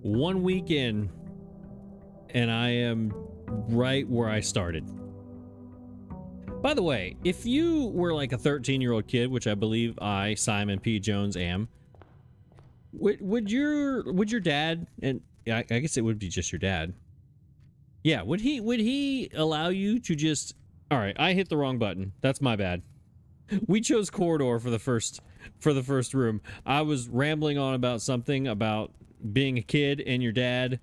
1 week in, and I am right where I started. By the way, if you were like a 13-year-old kid, which I believe I, Simon P. Jones, am, would your dad, and I guess it would be just your dad. Yeah, would he allow you to just, all right, I hit the wrong button. That's my bad. We chose corridor for the first room. I was rambling on about something about being a kid and your dad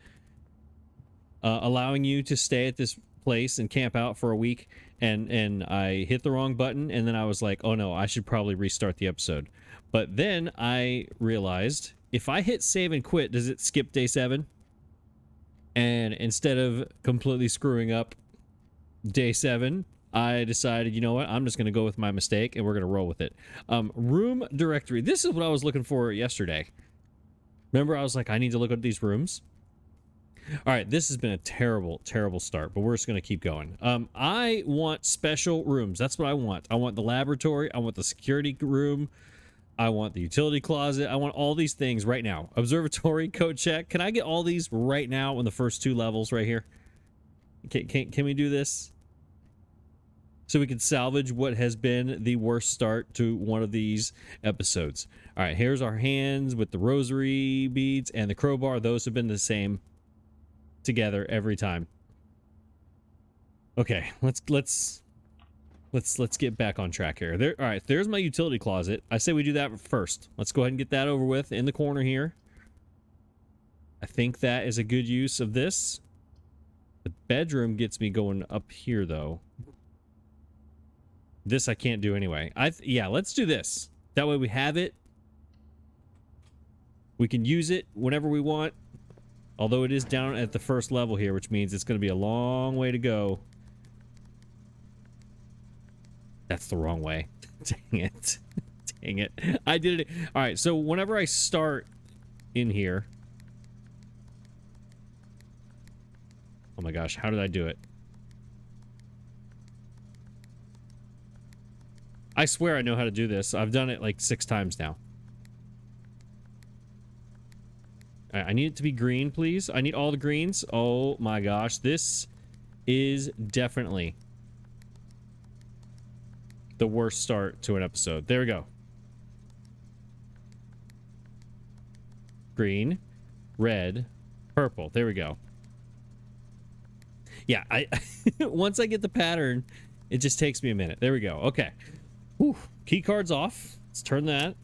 allowing you to stay at this place and camp out for a week, and I hit the wrong button, and then I was like, oh no, I should probably restart the episode. But then I realized if I hit save and quit, does it skip day 7? And instead of completely screwing up day 7, I decided, you know what, I'm just going to go with my mistake and we're going to roll with it. Room directory. This is what I was looking for yesterday. Remember, I was like, I need to look at these rooms. All right, this has been a terrible, terrible start, but we're just going to keep going. I want special rooms. That's what I want. I want the laboratory. I want the security room. I want the utility closet. I want all these things right now. Observatory, code check. Can I get all these right now on the first 2 levels right here? Can we do this? So we can salvage what has been the worst start to one of these episodes. All right, here's our hands with the rosary beads and the crowbar. Those have been the same together every time. Okay, let's get back on track here. There, all right, there's my utility closet. I say we do that first. Let's go ahead and get that over with in the corner here. I think that is a good use of this. The bedroom gets me going up here though. This I can't do anyway. Yeah, let's do this. That way we have it. We can use it whenever we want. Although it is down at the first level here, which means it's going to be a long way to go. That's the wrong way. Dang it. Dang it. I did it. All right, so whenever I start in here. Oh my gosh, how did I do it? I swear I know how to do this. I've done it like 6 times now. I need it to be green, please. I need all the greens. Oh my gosh, this is definitely the worst start to an episode. There we go. Green, red, purple. There we go. Yeah, once I get the pattern, it just takes me a minute. There we go. Okay. Whew. Key card's off. Let's turn that.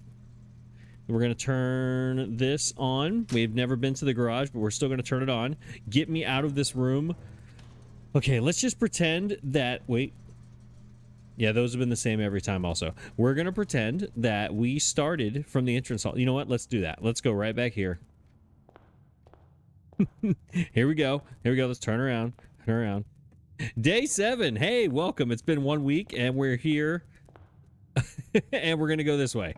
We're going to turn this on. We've never been to the garage, but we're still going to turn it on. Get me out of this room. Okay, let's just pretend that... Wait. Yeah, those have been the same every time also. We're going to pretend that we started from the entrance hall. You know what? Let's do that. Let's go right back here. Here we go. Here we go. Let's turn around. Turn around. Day 7. Hey, welcome. It's been 1 week, and we're here. And we're going to go this way.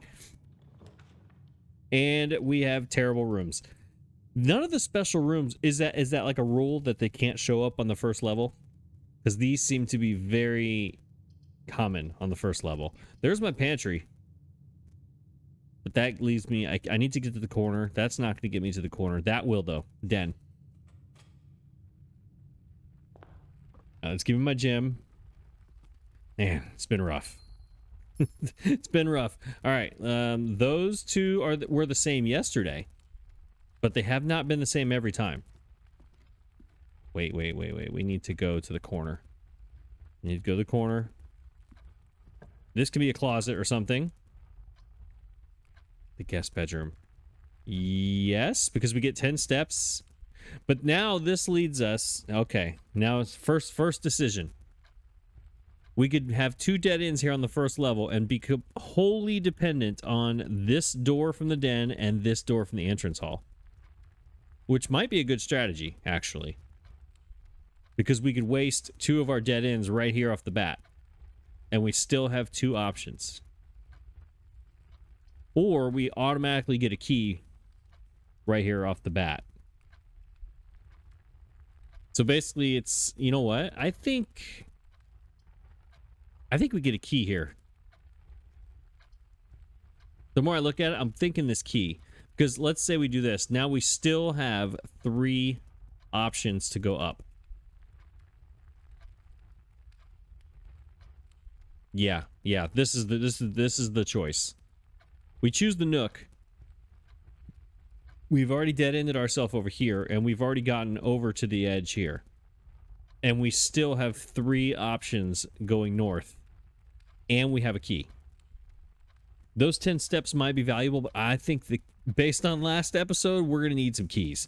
And we have terrible rooms. None of the special rooms, is that like a rule that they can't show up on the first level? Because these seem to be very common on the first level. There's my pantry. But that leaves me, I need to get to the corner. That's not going to get me to the corner. That will, though. Den. Let's give me my gym. Man, it's been rough. It's been rough. All right, those two were the same yesterday, but they have not been the same every time. Wait. We need to go to the corner. We need to go to the corner. This could be a closet or something. The guest bedroom. Yes, because we get 10 steps. But now this leads us... Okay, now it's first decision. We could have 2 dead ends here on the first level and be wholly dependent on this door from the den and this door from the entrance hall. Which might be a good strategy, actually. Because we could waste 2 of our dead ends right here off the bat. And we still have 2 options. Or we automatically get a key right here off the bat. So basically it's, you know what? I think we get a key here. The more I look at it, I'm thinking this key. Because let's say we do this. Now we still have 3 options to go up. Yeah. This is the choice. We choose the Nook. We've already dead-ended ourselves over here, and we've already gotten over to the edge here. And we still have 3 options going north. And we have a key. Those 10 steps might be valuable, but I think based on last episode, we're going to need some keys.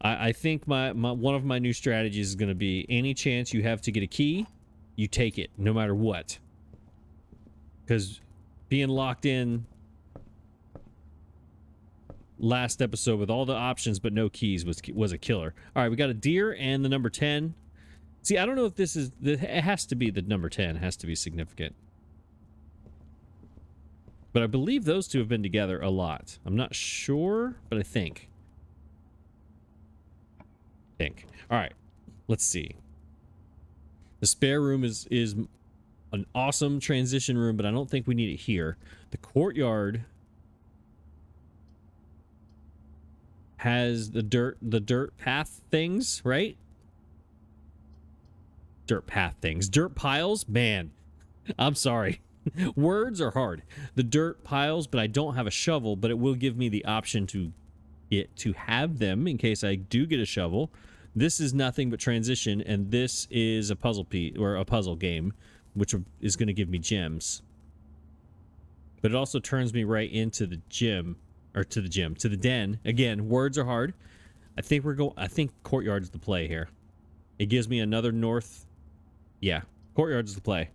I think one of my new strategies is going to be any chance you have to get a key, you take it, no matter what. Because being locked in last episode with all the options but no keys was a killer. All right, we got a deer and the number 10. See, I don't know if this is... It has to be the number 10. It has to be significant. But I believe those two have been together a lot. I'm not sure, but I think. All right, let's see. The spare room is an awesome transition room, but I don't think we need it here. The courtyard has the dirt path things, right? Dirt path things. Dirt piles? Man, I'm sorry. Words are hard. The dirt piles, but I don't have a shovel, but it will give me the option to have them in case I do get a shovel. This is nothing but transition, and this is a puzzle piece or a puzzle game, which is going to give me gems. But it also turns me right into the gym, or to the den. Again, words are hard. I think courtyard's the play here. It gives me another north. Yeah, courtyard's the play.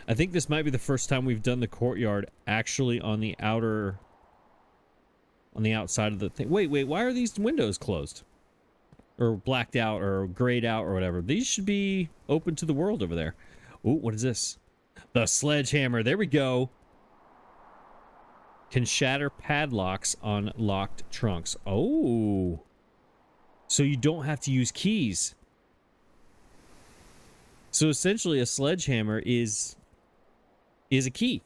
I think this might be the first time we've done the courtyard actually on the outside of the thing. Wait, why are these windows closed? Or blacked out or grayed out or whatever. These should be open to the world over there. Ooh, what is this? The sledgehammer. There we go. Can shatter padlocks on locked trunks. Oh. So you don't have to use keys. So essentially a sledgehammer is a key.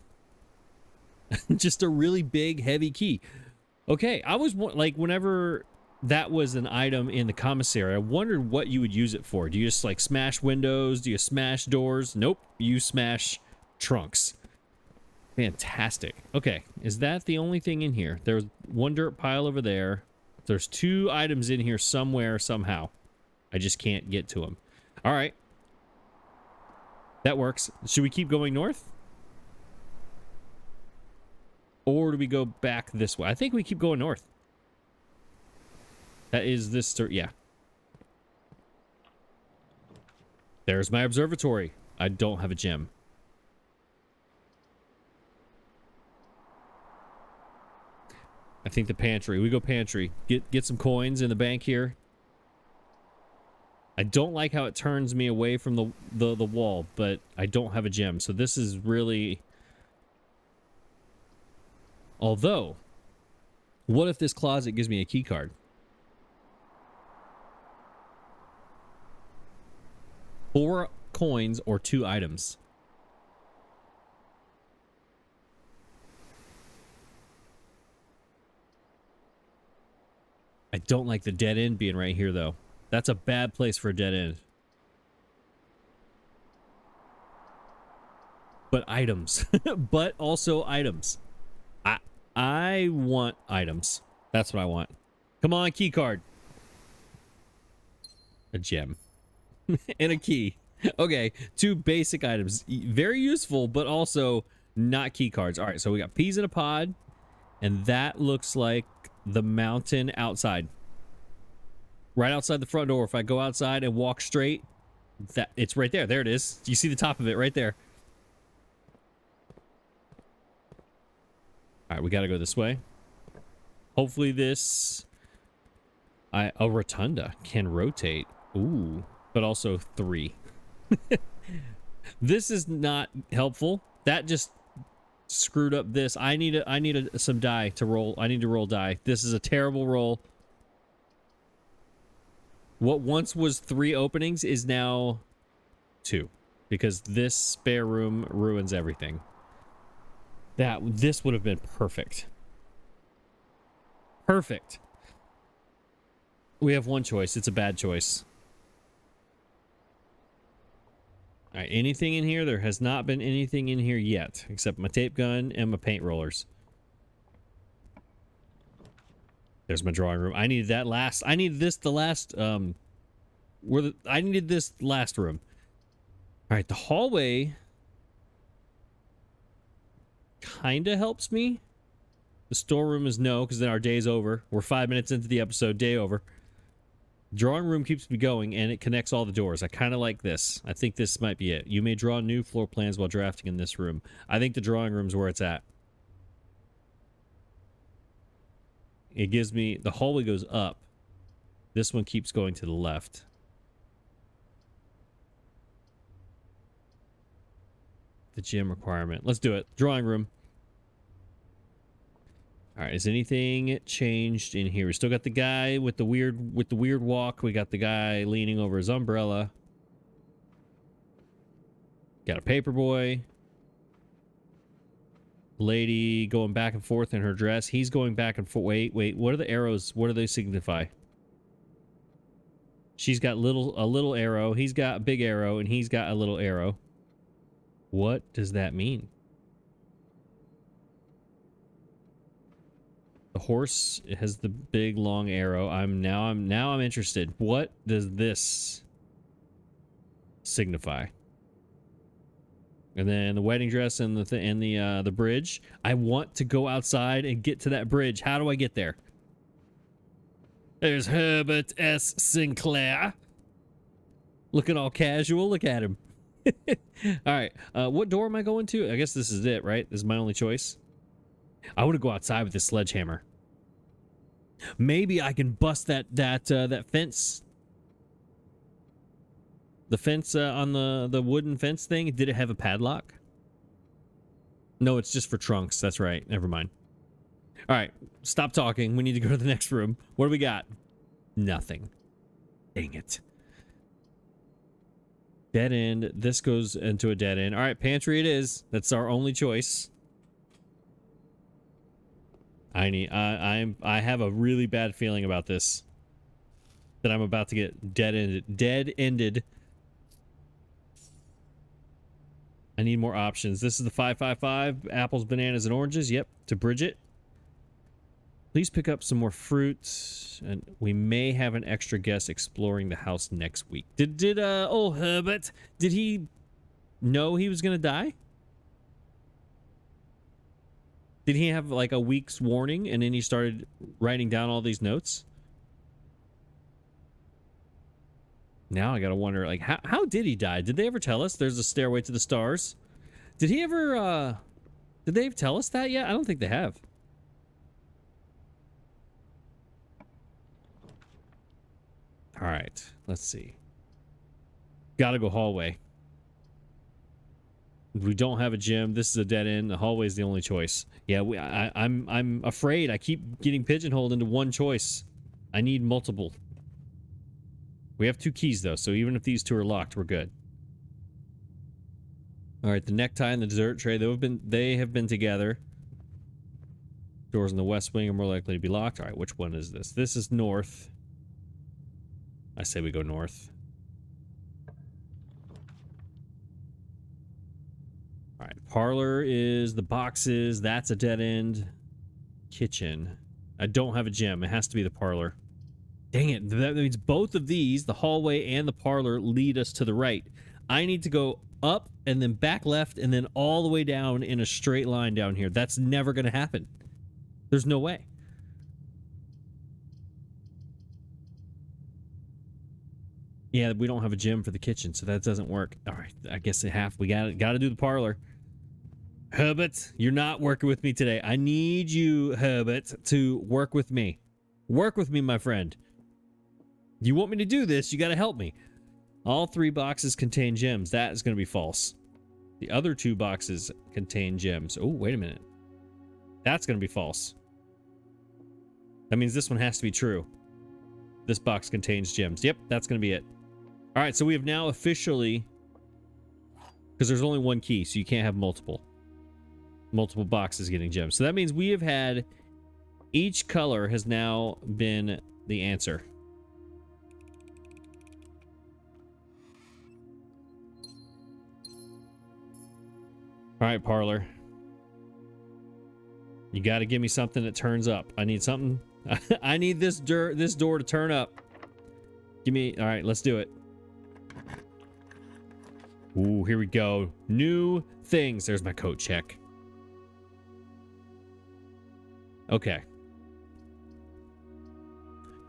Just a really big, heavy key. Okay, I was like, whenever that was an item in the commissary, I wondered what you would use it for. Do you just like smash windows? Do you smash doors? Nope, you smash trunks. Fantastic. Okay, is that the only thing in here? There's one dirt pile over there. There's 2 items in here somewhere, somehow. I just can't get to them. All right. That works. Should we keep going north? Or do we go back this way? I think we keep going north. That is this... Yeah. There's my observatory. I don't have a gem. I think the pantry. We go pantry. Get some coins in the bank here. I don't like how it turns me away from the wall, but I don't have a gem. So this is really... Although, what if this closet gives me a key card? 4 coins or 2 items. I don't like the dead end being right here, though. That's a bad place for a dead end. But items. But also items. I want items. That's what I want. Come on, key card. A gem. And a key. Okay, 2 basic items. Very useful, but also not key cards. All right, so we got peas in a pod. And that looks like the mountain outside. Right outside the front door. If I go outside and walk straight, it's right there. There it is. You see the top of it right there. All right, we got to go this way. Hopefully this... a rotunda can rotate. Ooh, but also 3. This is not helpful. That just screwed up this. I need some die to roll. I need to roll die. This is a terrible roll. What once was 3 openings is now 2. Because this spare room ruins everything. This would have been perfect. Perfect. We have one choice. It's a bad choice. All right, anything in here? There has not been anything in here yet, except my tape gun and my paint rollers. There's my drawing room. I needed that last. I needed this the last. I needed this last room. All right, the hallway kind of helps me. The storeroom is no, because then our day's over. We're 5 minutes into the episode. Day over. Drawing room keeps me going, and it connects all the doors. I kind of like this. I think this might be it. You may draw new floor plans while drafting in this room. I think the drawing room's where it's at. It gives me... The hallway goes up. This one keeps going to the left. The gym requirement. Let's do it. Drawing room. All right, is anything changed in here? We still got the guy with the weird walk. We got the guy leaning over his umbrella. Got a paper boy. Lady going back and forth in her dress. He's going back and forth. Wait. What are the arrows? What do they signify? She's got a little arrow. He's got a big arrow, and he's got a little arrow. What does that mean? The horse has the big long arrow. I'm interested. What does this signify? And then the wedding dress and the bridge. I want to go outside and get to that bridge. How do I get there? There's Herbert S. Sinclair. Looking all casual. Look at him. All right. What door am I going to? I guess this is it, right? This is my only choice. I want to go outside with this sledgehammer. Maybe I can bust that fence. The fence on the wooden fence thing. Did it have a padlock? No, it's just for trunks. That's right. Never mind. All right. Stop talking. We need to go to the next room. What do we got? Nothing. Dang it. Dead end. This goes into a dead end. All right. Pantry it is. That's our only choice. I have a really bad feeling about this. That I'm about to get dead-ended. I need more options. This is the 555. Apples, bananas, and oranges. Yep, to Bridget. Please pick up some more fruits. And we may have an extra guest exploring the house next week. Did Herbert, did he know he was going to die? Did he have like a week's warning and then he started writing down all these notes? Now I gotta wonder, like, how did he die? Did they ever tell us? There's a stairway to the stars. Did he ever, did they tell us that yet? I don't think they have. All right, let's see. Gotta go hallway. We don't have a gym. This is a dead end. The hallway is the only choice. Yeah, I'm afraid I keep getting pigeonholed into one choice. I need multiple. We have 2 keys though, so even if these 2 are locked, we're good. All right, the necktie and the dessert tray. They have been together. Doors in the west wing are more likely to be locked. All right, which one is this? This is north. I say we go north. All right, parlor is the boxes. That's a dead end. Kitchen. I don't have a gym. It has to be the parlor. Dang it. That means both of these, the hallway and the parlor, lead us to the right. I need to go up and then back left and then all the way down in a straight line down here. That's never going to happen. There's no way. Yeah, we don't have a gym for the kitchen, so that doesn't work. All right, I guess we got to do the parlor. Herbert, you're not working with me today. I need you, Herbert, to work with me. Work with me, my friend. You want me to do this, you got to help me. All 3 boxes contain gems. That is going to be false. The other 2 boxes contain gems. Oh, wait a minute. That's going to be false. That means this one has to be true. This box contains gems. Yep, that's going to be it. All right, so we have now officially... Because there's only 1 key, so you can't have multiple. Multiple boxes getting gems. So that means we have had each color has now been the answer. All right, Parlor. You got to give me something that turns up. I need something. I need this door to turn up. Give me. All right, let's do it. Ooh, here we go. New things. There's my coat check. Okay.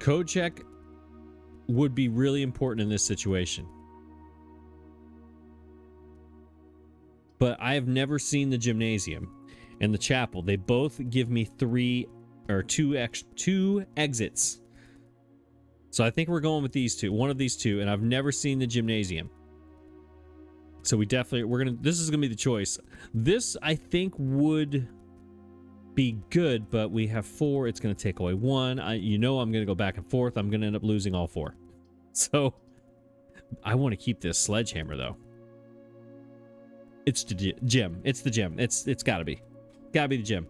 Code check would be really important in this situation. But I have never seen the gymnasium and the chapel. They both give me two exits. So I think we're going with these two, one of these two, and I've never seen the gymnasium. So we definitely, this is going to be the choice. This, I think, would be good, but we have 4. It's going to take away 1. I'm going to go back and forth. I'm going to end up losing all 4. So I want to keep this sledgehammer, though. It's the gym. It's the gym. It's got to be. Got to be the gym.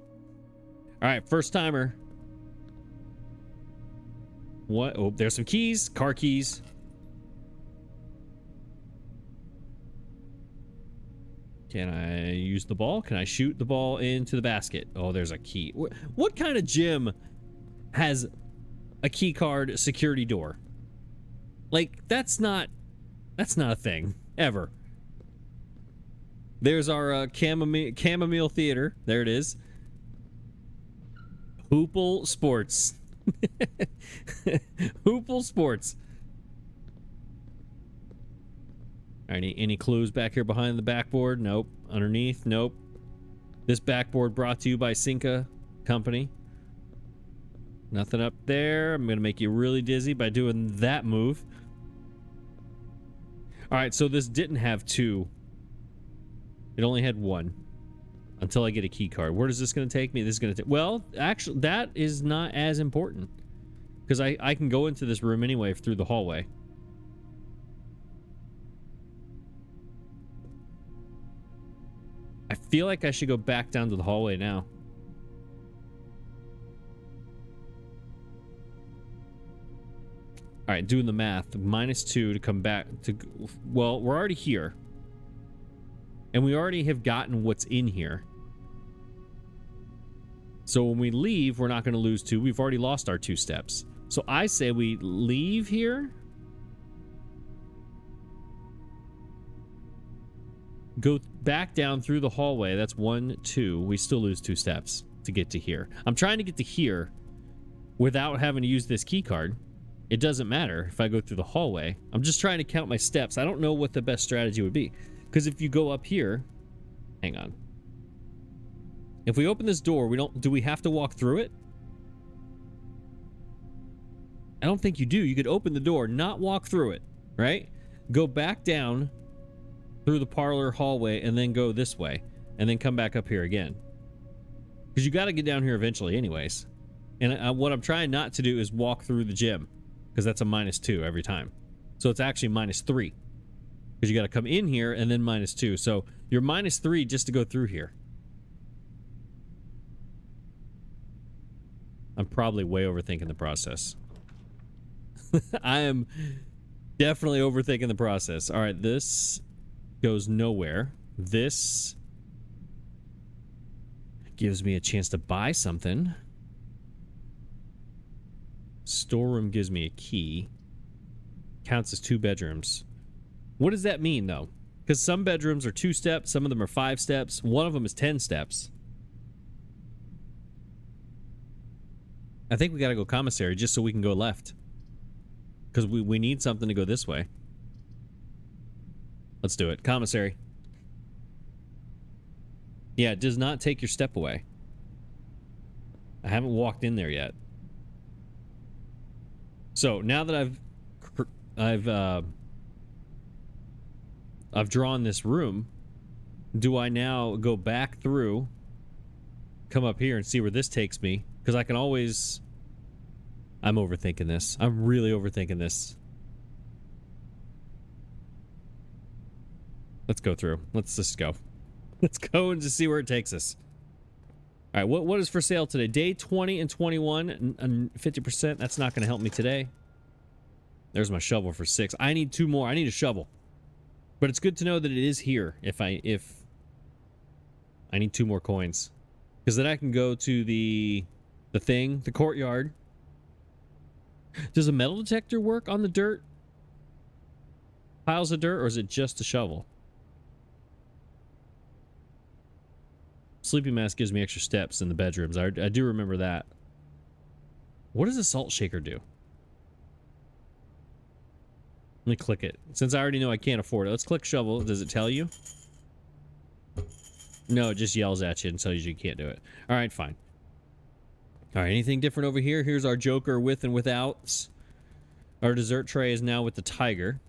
All right, first timer. What? Oh, there's some keys. Car keys. Can I use the ball? Can I shoot the ball into the basket? Oh, there's a key. What kind of gym has a key card security door? Like, that's not a thing ever. There's our chamomile theater. There it is. Hoople Sports. Hoople Sports. Any clues back here behind the backboard? Nope. Underneath? Nope. This backboard brought to you by Cinca Company. Nothing up there. I'm going to make you really dizzy by doing that move. All right, so this didn't have 2. It only had 1 until I get a key card. Where is this going to take me? This is going to take... Well, actually, that is not as important because I can go into this room anyway through the hallway. I feel like I should go back down to the hallway now. All right, doing the math. -2 to come back to... Well, we're already here. And we already have gotten what's in here. So when we leave, we're not going to lose 2. We've already lost our 2 steps. So I say we leave here. Go back down through the hallway. That's 1, 2. We still lose 2 steps to get to here. I'm trying to get to here without having to use this key card. It doesn't matter if I go through the hallway. I'm just trying to count my steps. I don't know what the best strategy would be. Because if you go up here... Hang on. If we open this door, do we have to walk through it? I don't think you do. You could open the door, not walk through it, right? Go back down through the parlor hallway and then go this way and then come back up here again. Because you got to get down here eventually anyways. And what I'm trying not to do is walk through the gym because that's a -2 every time. So it's actually -3 because you got to come in here and then -2. So you're -3 just to go through here. I'm probably way overthinking the process. I am definitely overthinking the process. All right, this goes nowhere. This gives me a chance to buy something. Storeroom gives me a key. Counts as 2 bedrooms. What does that mean, though? Because some bedrooms are 2 steps, some of them are 5 steps, one of them is 10 steps. I think we got to go commissary just so we can go left. Because we need something to go this way. Let's do it. Commissary. Yeah, it does not take your step away. I haven't walked in there yet. So now that I've drawn this room, do I now go back through, come up here and see where this takes me? Because I can always... I'm overthinking this. I'm really overthinking this. Let's go through. Let's just go. Let's go and just see where it takes us. All right, what is for sale today? Day 20 and 21 and 50%. That's not going to help me today. There's my shovel for 6. I need 2 more. I need a shovel. But it's good to know that it is here if I need 2 more coins. Because then I can go to the courtyard. Does a metal detector work on the dirt? Piles of dirt, or is it just a shovel? Sleeping mask gives me extra steps in the bedrooms. I do remember that. What does a salt shaker do? Let me click it. Since I already know I can't afford it, let's click shovel. Does it tell you? No, it just yells at you and tells you can't do it. All right, fine. All right, anything different over here? Here's our Joker with and without. Our dessert tray is now with the tiger.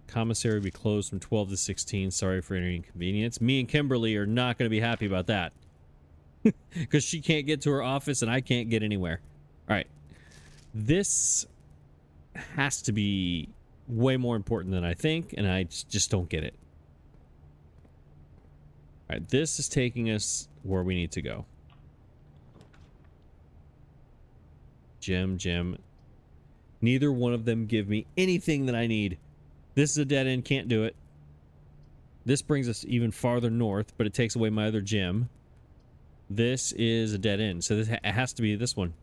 Commissary will be closed from 12 to 16. Sorry for any inconvenience. Me and Kimberly are not going to be happy about that. Because she can't get to her office and I can't get anywhere. All right. This has to be way more important than I think, and I just don't get it. All right, this is taking us where we need to go. Gem. Neither one of them give me anything that I need. This is a dead end, can't do it. This brings us even farther north, but it takes away my other gem. This is a dead end, so it has to be this one.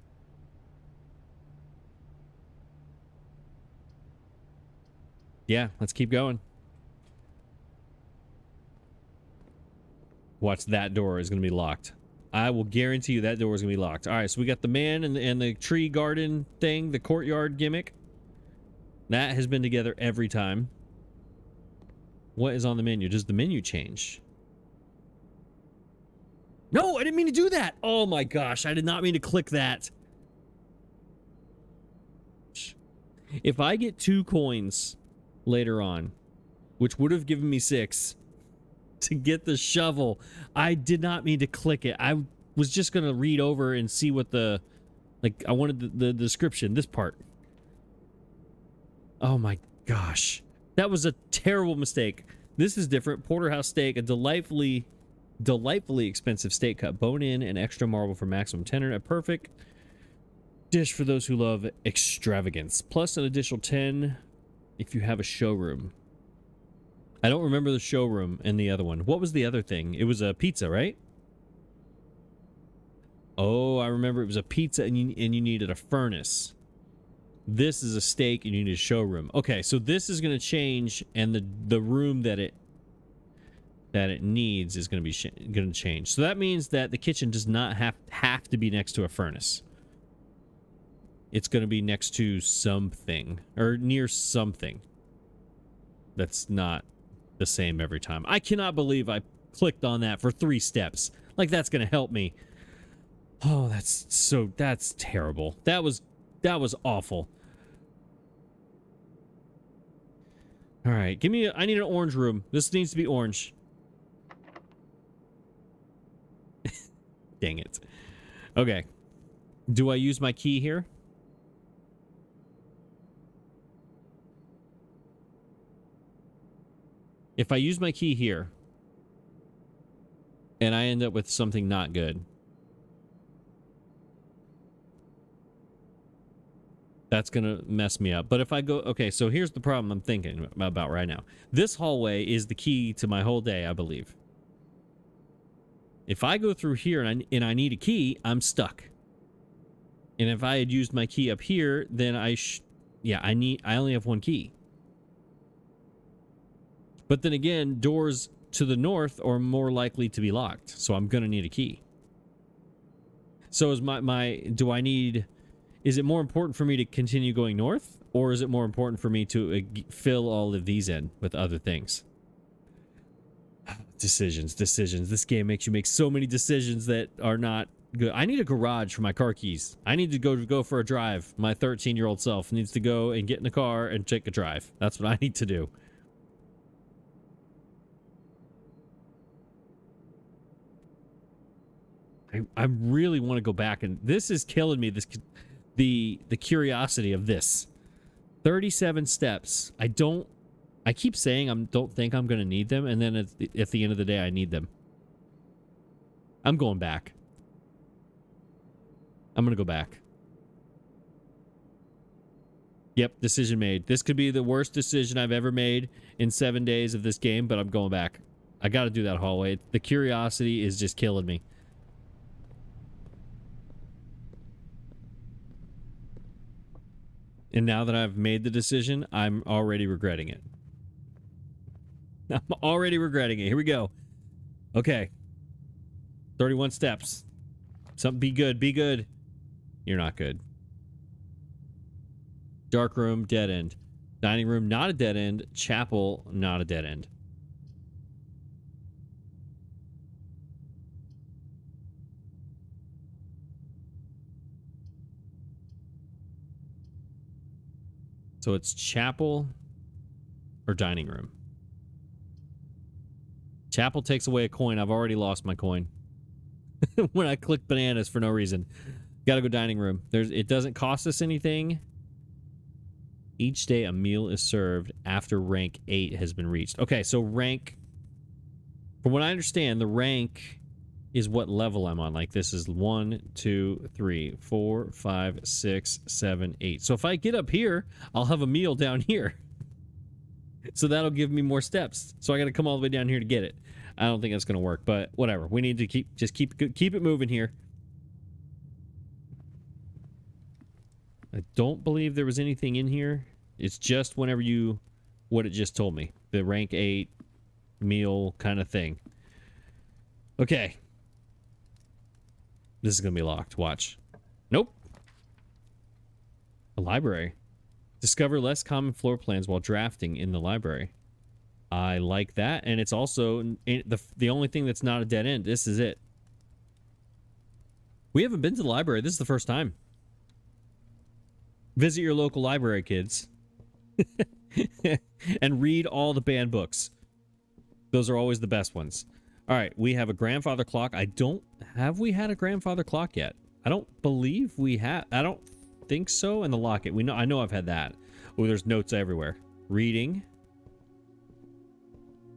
Yeah, let's keep going. Watch, that door is going to be locked. I will guarantee you that door is going to be locked. All right, so we got the man and the tree garden thing, the courtyard gimmick. That has been together every time. What is on the menu? Does the menu change? No, I didn't mean to do that. Oh my gosh, I did not mean to click that. If I get 2 coins later on, which would have given me 6 to get the shovel, I did not mean to click it. I was just going to read over and see what I wanted the description, this part. Oh my gosh. That was a terrible mistake. This is different. Porterhouse steak, a delightfully expensive steak cut, bone in and extra marble for maximum tenor. A perfect dish for those who love extravagance. Plus an additional 10 if you have a showroom. I don't remember the showroom and the other one. What was the other thing? It was a pizza, right? Oh, I remember it was a pizza and you needed a furnace. This is a steak and you need a showroom. Okay, so this is going to change, and the room that it needs is going to change. So that means that the kitchen does not have to be next to a furnace. It's going to be next to something or near something. That's not the same every time. I cannot believe I clicked on that for 3 steps. Like that's going to help me. Oh, that's terrible. That was awful. All right, I need an orange room. This needs to be orange. Dang it. Okay. Do I use my key here? If I use my key here and I end up with something not good, that's going to mess me up. But if I go... Okay, so here's the problem I'm thinking about right now. This hallway is the key to my whole day, I believe. If I go through here and I need a key, I'm stuck. And if I had used my key up here, then I only have 1 key. But then again, doors to the north are more likely to be locked, so I'm going to need a key. So is is it more important for me to continue going north, or is it more important for me to fill all of these in with other things? Decisions. This game makes you make so many decisions that are not good. I need a garage for my car keys. I need to go for a drive. My 13-year-old self needs to go and get in the car and take a drive. That's what I need to do. I really want to go back, and this is killing me. The curiosity of this. 37 steps. I keep saying don't think I'm going to need them, and then at the end of the day, I need them. I'm going back. I'm going to go back. Yep, decision made. This could be the worst decision I've ever made in 7 days of this game, but I'm going back. I got to do that hallway. The curiosity is just killing me. And now that I've made the decision, I'm already regretting it. I'm already regretting it. Here we go. Okay. 31 steps. Something, be good, be good. You're not good. Dark room, dead end. Dining room, not a dead end. Chapel, not a dead end. So it's chapel or dining room. Chapel takes away a coin. I've already lost my coin. When I click bananas for no reason. Gotta go dining room. It doesn't cost us anything. Each day a meal is served after rank 8 has been reached. Okay, so rank... From what I understand, the rank is what level I'm on. Like, this is 1, 2, 3, 4, 5, 6, 7, 8. So if I get up here, I'll have a meal down here. So that'll give me more steps. So I got to come all the way down here to get it. I don't think that's going to work, but whatever. We need to keep it moving here. I don't believe there was anything in here. It's just whenever you... What it just told me. The rank 8 meal kind of thing. Okay. This is going to be locked. Watch. Nope. A library. Discover less common floor plans while drafting in the library. I like that. And it's also the only thing that's not a dead end. This is it. We haven't been to the library. This is the first time. Visit your local library, kids. And read all the banned books. Those are always the best ones. All right, we have a grandfather clock. Have we had a grandfather clock yet? I don't believe we have. I don't think so. And the locket. I know I've had that. Oh, there's notes everywhere. Reading.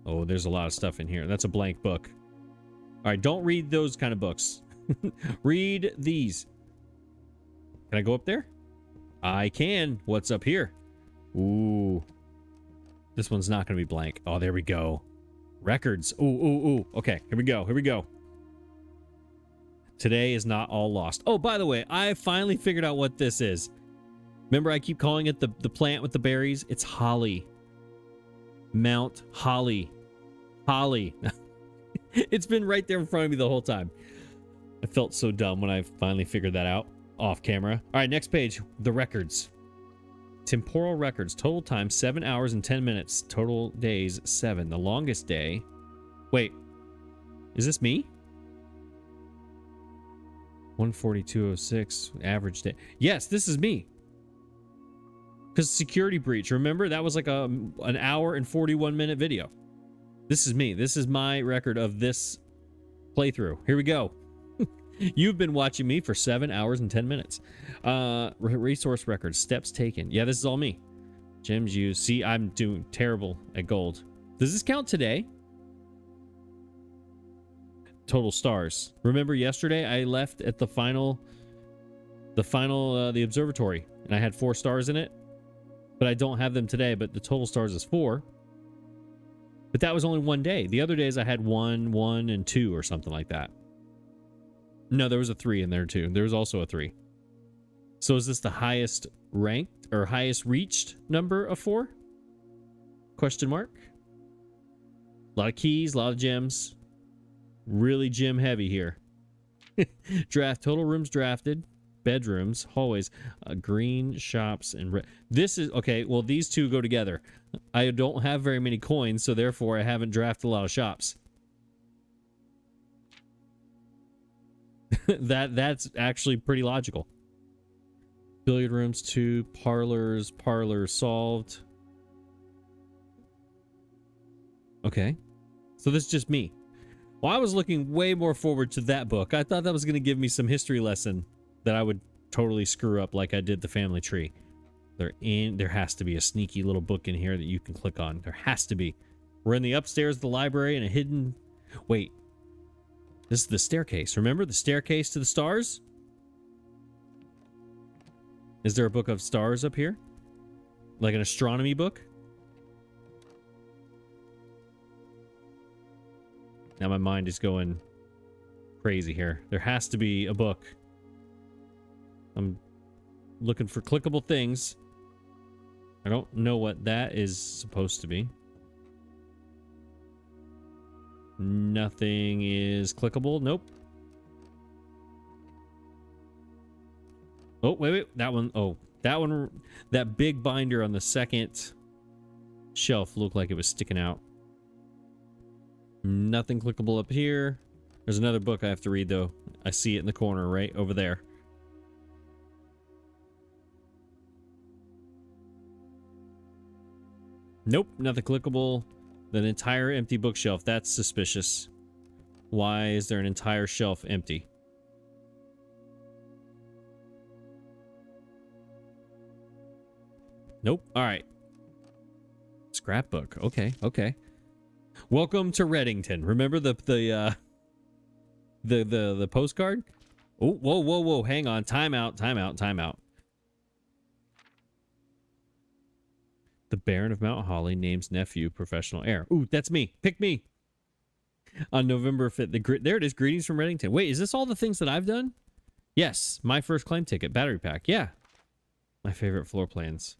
Oh, there's a lot of stuff in here. That's a blank book. All right, don't read those kind of books. Read these. Can I go up there? I can. What's up here? Ooh. This one's not going to be blank. Oh, there we go. Records. Ooh, ooh, ooh. Okay, here we go. Here we go. Today is not all lost. Oh, by the way, I finally figured out what this is. Remember I keep calling it the plant with the berries? It's holly. Mount Holly. Holly. It's been right there in front of me the whole time. I felt so dumb when I finally figured that out off camera. All right, next page. The records. Temporal records. Total time 7 hours and 10 minutes. Total days 7. The longest day. Wait. Is this me? 142.06. Average day. Yes, this is me. Because security breach. Remember? That was like an hour and 41-minute video. This is me. This is my record of this playthrough. Here we go. You've been watching me for 7 hours and 10 minutes. Resource records. Steps taken. Yeah, this is all me. Gems used. See, I'm doing terrible at gold. Does this count today? Total stars. Remember yesterday I left at the observatory, and I had 4 stars in it, but I don't have them today. But the total stars is 4. But that was only one day. The other days I had 1, 1, and 2 or something like that. No, there was a 3 in there too. There was also a 3. So is this the highest ranked or highest reached number of 4? Question mark. A lot of keys, a lot of gems. Really gem heavy here. Draft. Total rooms drafted. Bedrooms. Hallways. Green. Shops. And red. This is... Okay, well, these two go together. I don't have very many coins, so therefore I haven't drafted a lot of shops. That's actually pretty logical. Billiard rooms, 2 parlors. Parlor solved. Okay. So this is just me. Well, I was looking way more forward to that book. I thought that was going to give me some history lesson that I would totally screw up like I did the family tree. There has to be a sneaky little book in here that you can click on. There has to be. We're in the upstairs of the library in a hidden... Wait. This is the staircase. Remember the staircase to the stars? Is there a book of stars up here? Like an astronomy book? Now my mind is going crazy here. There has to be a book. I'm looking for clickable things. I don't know what that is supposed to be. Nothing is clickable. Nope. Oh, wait. That one. Oh, that one. That big binder on the second shelf looked like it was sticking out. Nothing clickable up here. There's another book I have to read, though. I see it in the corner right over there. Nope, nothing clickable. An entire empty bookshelf. That's suspicious. Why is there an entire shelf empty? Nope. All right. Scrapbook. Okay. Okay. Welcome to Reddington. Remember the postcard? Oh, whoa. Hang on. Time out. The Baron of Mount Holly names nephew professional heir. Ooh, that's me. Pick me. On November 5th. There it is. Greetings from Reddington. Wait, is this all the things that I've done? Yes. My first claim ticket. Battery pack. Yeah. My favorite floor plans.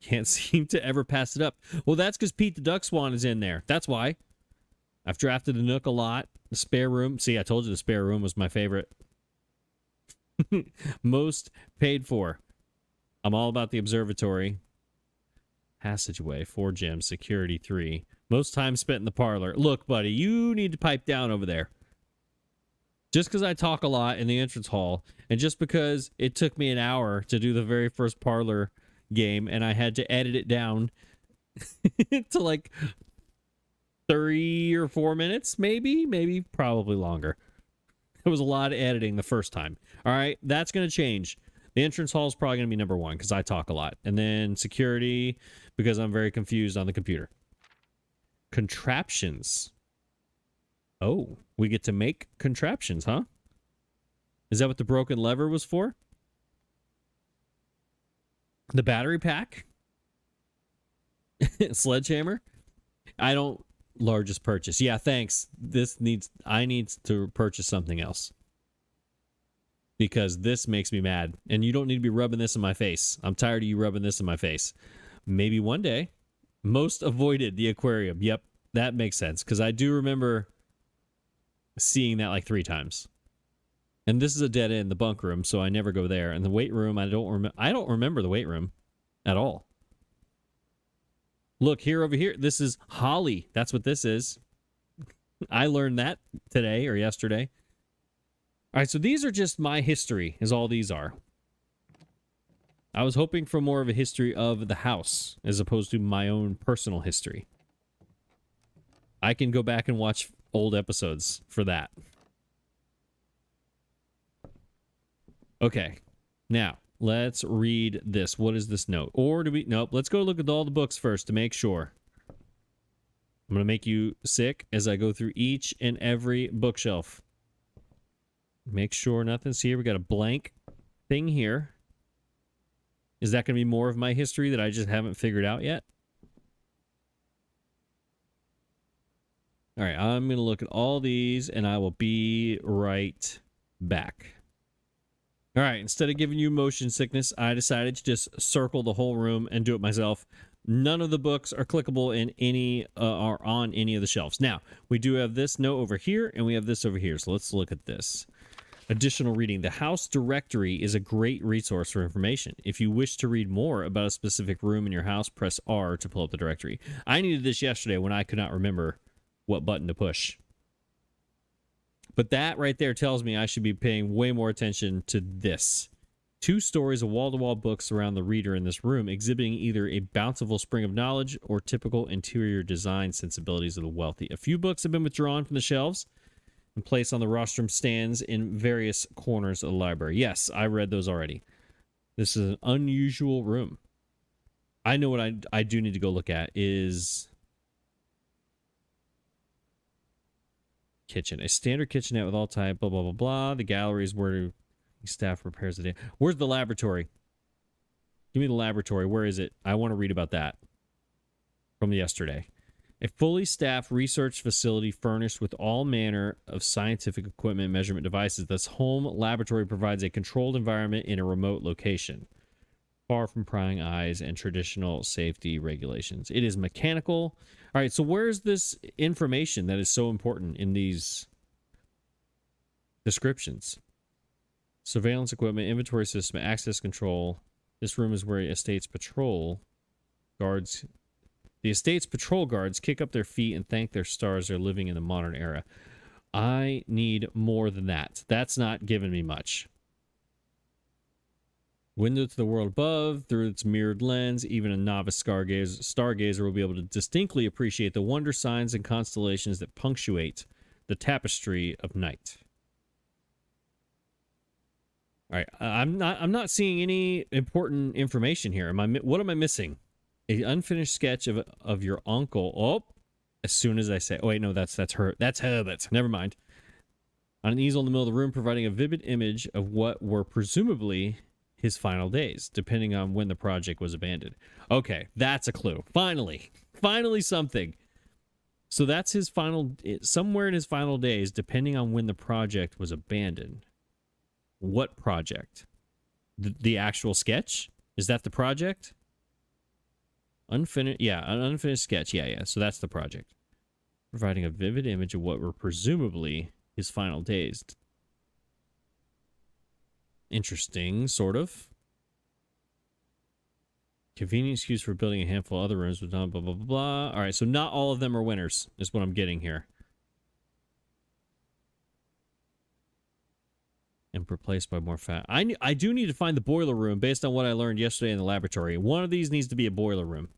Can't seem to ever pass it up. Well, that's because Pete the Duck Swan is in there. That's why. I've drafted the Nook a lot. The spare room. See, I told you the spare room was my favorite. Most paid for. I'm all about the observatory. Passageway, 4 gems, security 3. Most time spent in the parlor. Look, buddy, you need to pipe down over there. Just because I talk a lot in the entrance hall, and just because it took me an hour to do the very first parlor game, and I had to edit it down to like 3 or 4 minutes, maybe probably longer. It was a lot of editing the first time. All right, that's going to change. The entrance hall is probably going to be number 1 because I talk a lot. And then security because I'm very confused on the computer. Contraptions. Oh, we get to make contraptions, huh? Is that what the broken lever was for? The battery pack? Sledgehammer? I don't... Largest purchase. Yeah, thanks. I need to purchase something else. Because this makes me mad. And you don't need to be rubbing this in my face. I'm tired of you rubbing this in my face. Maybe one day. Most avoided the aquarium. Yep, that makes sense. Because I do remember seeing that like 3 times. And this is a dead end, the bunk room, so I never go there. And the weight room, I don't remember the weight room at all. Look, here over here, this is Holly. That's what this is. I learned that today or yesterday. All right, so these are just my history, is all these are. I was hoping for more of a history of the house, as opposed to my own personal history. I can go back and watch old episodes for that. Okay, now, let's read this. What is this note? Or do we... Nope, let's go look at all the books first to make sure. I'm going to make you sick as I go through each and every bookshelf. Make sure nothing's here. We got a blank thing here. Is that going to be more of my history that I just haven't figured out yet? All right, I'm going to look at all these, and I will be right back. All right, instead of giving you motion sickness, I decided to just circle the whole room and do it myself. None of the books are clickable in any are on any of the shelves. Now, we do have this note over here, and we have this over here. So let's look at this. Additional reading. The house directory is a great resource for information. If you wish to read more about a specific room in your house, press R to pull up the directory. I needed this yesterday when I could not remember what button to push. But that right there tells me I should be paying way more attention to this. 2 stories of wall-to-wall books around the reader in this room, exhibiting either a bountiful spring of knowledge or typical interior design sensibilities of the wealthy. A few books have been withdrawn from the shelves and placed on the rostrum stands in various corners of the library. Yes, I read those already. This is an unusual room. I know what I do need to go look at is... kitchen. A standard kitchenette with all type, blah, blah, blah, blah. The gallery is where staff repairs the day. Where's the laboratory? Give me the laboratory. Where is it? I want to read about that from yesterday. A fully staffed research facility furnished with all manner of scientific equipment and measurement devices. This home laboratory provides a controlled environment in a remote location, far from prying eyes and traditional safety regulations. It is mechanical. All right, so where's this information that is so important in these descriptions? Surveillance equipment, inventory system, access control. This room is where estate's patrol guards... The estate's patrol guards kick up their feet and thank their stars they're living in the modern era. I need more than that. That's not giving me much. Window to the world above, through its mirrored lens, even a novice stargazer will be able to distinctly appreciate the wonder signs and constellations that punctuate the tapestry of night. All right, I'm not seeing any important information here. What am I missing? An unfinished sketch of your uncle. Oh, as soon as I say, oh wait, no, that's her. That's Herbert. Never mind. On an easel in the middle of the room, providing a vivid image of what were presumably his final days, depending on when the project was abandoned. Okay, that's a clue. Finally something. So that's his final, somewhere in his final days, depending on when the project was abandoned. What project? The actual sketch? Is that the project? Unfinished, yeah, an unfinished sketch. Yeah. So that's the project. Providing a vivid image of what were presumably his final days. Interesting, sort of. Convenient excuse for building a handful of other rooms with blah, blah, blah, blah. All right, so not all of them are winners, is what I'm getting here. And replaced by more fat. I do need to find the boiler room based on what I learned yesterday in the laboratory. One of these needs to be a boiler room.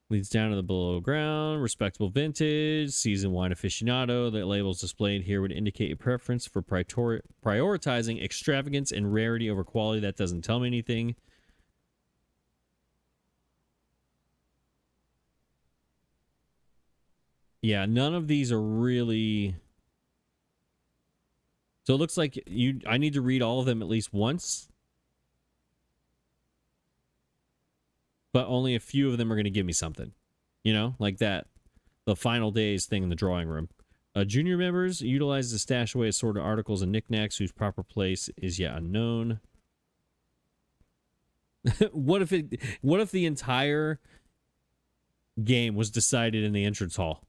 Leads down to the below ground, respectable vintage, seasoned wine aficionado. The labels displayed here would indicate a preference for prioritizing extravagance and rarity over quality. That doesn't tell me anything. Yeah, none of these are really... So it looks like I need to read all of them at least once. But only a few of them are going to give me something. You know, like that. The final days thing in the drawing room. Junior members utilize to stash away assorted articles and knickknacks whose proper place is yet unknown. What if the entire game was decided in the entrance hall?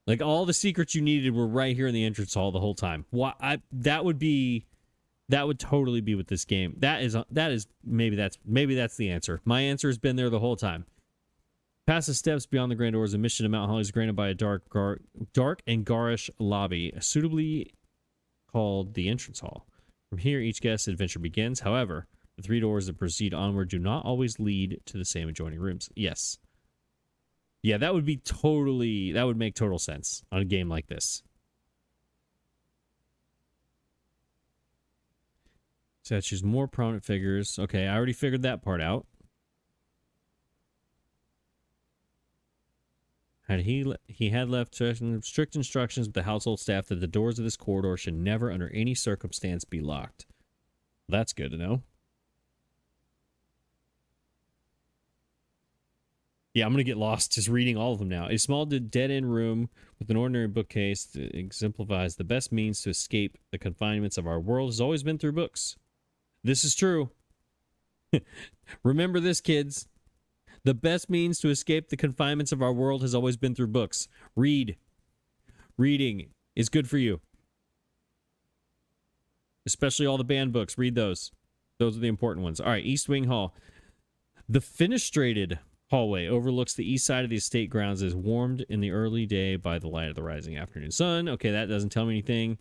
Like all the secrets you needed were right here in the entrance hall the whole time. That would totally be with this game. Maybe that's the answer. My answer has been there the whole time. Past the steps beyond the grand doors, admission to Mount Holly is granted by a dark and garish lobby, suitably called the entrance hall. From here, each guest's adventure begins. However, the three doors that proceed onward do not always lead to the same adjoining rooms. Yes. Yeah, that would make total sense on a game like this. Statues, more prominent figures. Okay, I already figured that part out. He had left strict instructions with the household staff that the doors of this corridor should never, under any circumstance, be locked. That's good to know. Yeah, I'm going to get lost just reading all of them now. A small dead-end room with an ordinary bookcase that exemplifies the best means to escape the confinements of our world has always been through books. This is true. Remember this, kids. The best means to escape the confinements of our world has always been through books. Read. Reading is good for you. Especially all the banned books. Read those. Those are the important ones. All right, East Wing Hall. The fenestrated hallway overlooks the east side of the estate grounds, is warmed in the early day by the light of the rising afternoon sun. Okay, that doesn't tell me anything.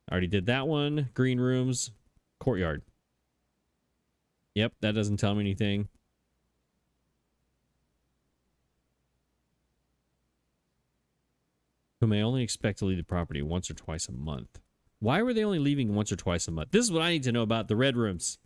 I already did that one. Green rooms. Courtyard. Yep, that doesn't tell me anything. Who may only expect to leave the property once or twice a month. Why were they only leaving once or twice a month? This is what I need to know about the red rooms.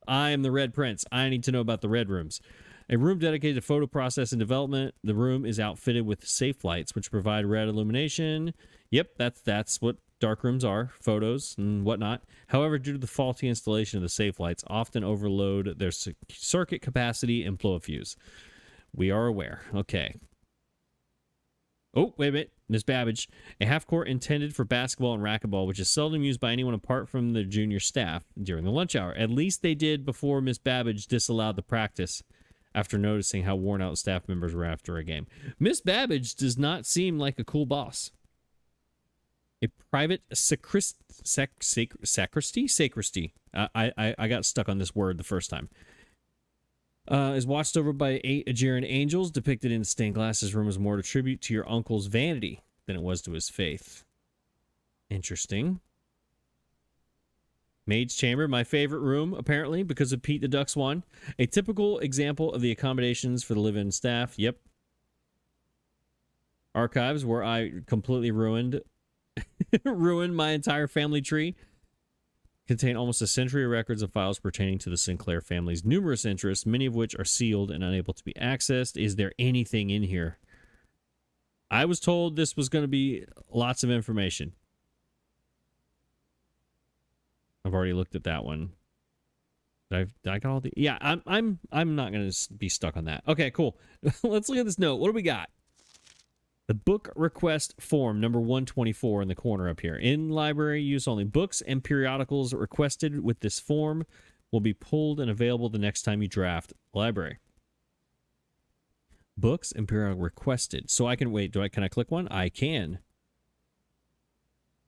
I am the Red Prince. I need to know about the red rooms. A room dedicated to photo process and development. The room is outfitted with safe lights, which provide red illumination. Yep, that's what dark rooms are, photos and whatnot. However, due to the faulty installation of the safe lights, often overload their circuit capacity and blow a fuse. We are aware. Okay. Oh, wait a minute. Miss Babbage. A half-court intended for basketball and racquetball, which is seldom used by anyone apart from the junior staff during the lunch hour. At least they did before Miss Babbage disallowed the practice after noticing how worn out staff members were after a game. Miss Babbage does not seem like a cool boss. A private sacristy. I got stuck on this word the first time. Is watched over by 8 Aegean angels. Depicted in stained glass, this room is more a tribute to your uncle's vanity than it was to his faith. Interesting. Maid's chamber, my favorite room, apparently, because of Pete the Duck Swan. A typical example of the accommodations for the live-in staff. Yep. Archives, where I completely ruined my entire family tree. Contain almost a century of records and files pertaining to the Sinclair family's numerous interests, many of which are sealed and unable to be accessed. Is there anything in here? I was told this was going to be lots of information. I've already looked at that one. I got all the... Yeah, I'm not going to be stuck on that. Okay, cool. Let's look at this note. What do we got? The book request form, number 124 in the corner up here. In library use only. Books and periodicals requested with this form will be pulled and available the next time you draft library. Books and periodicals requested. So I can wait. Can I click one? I can.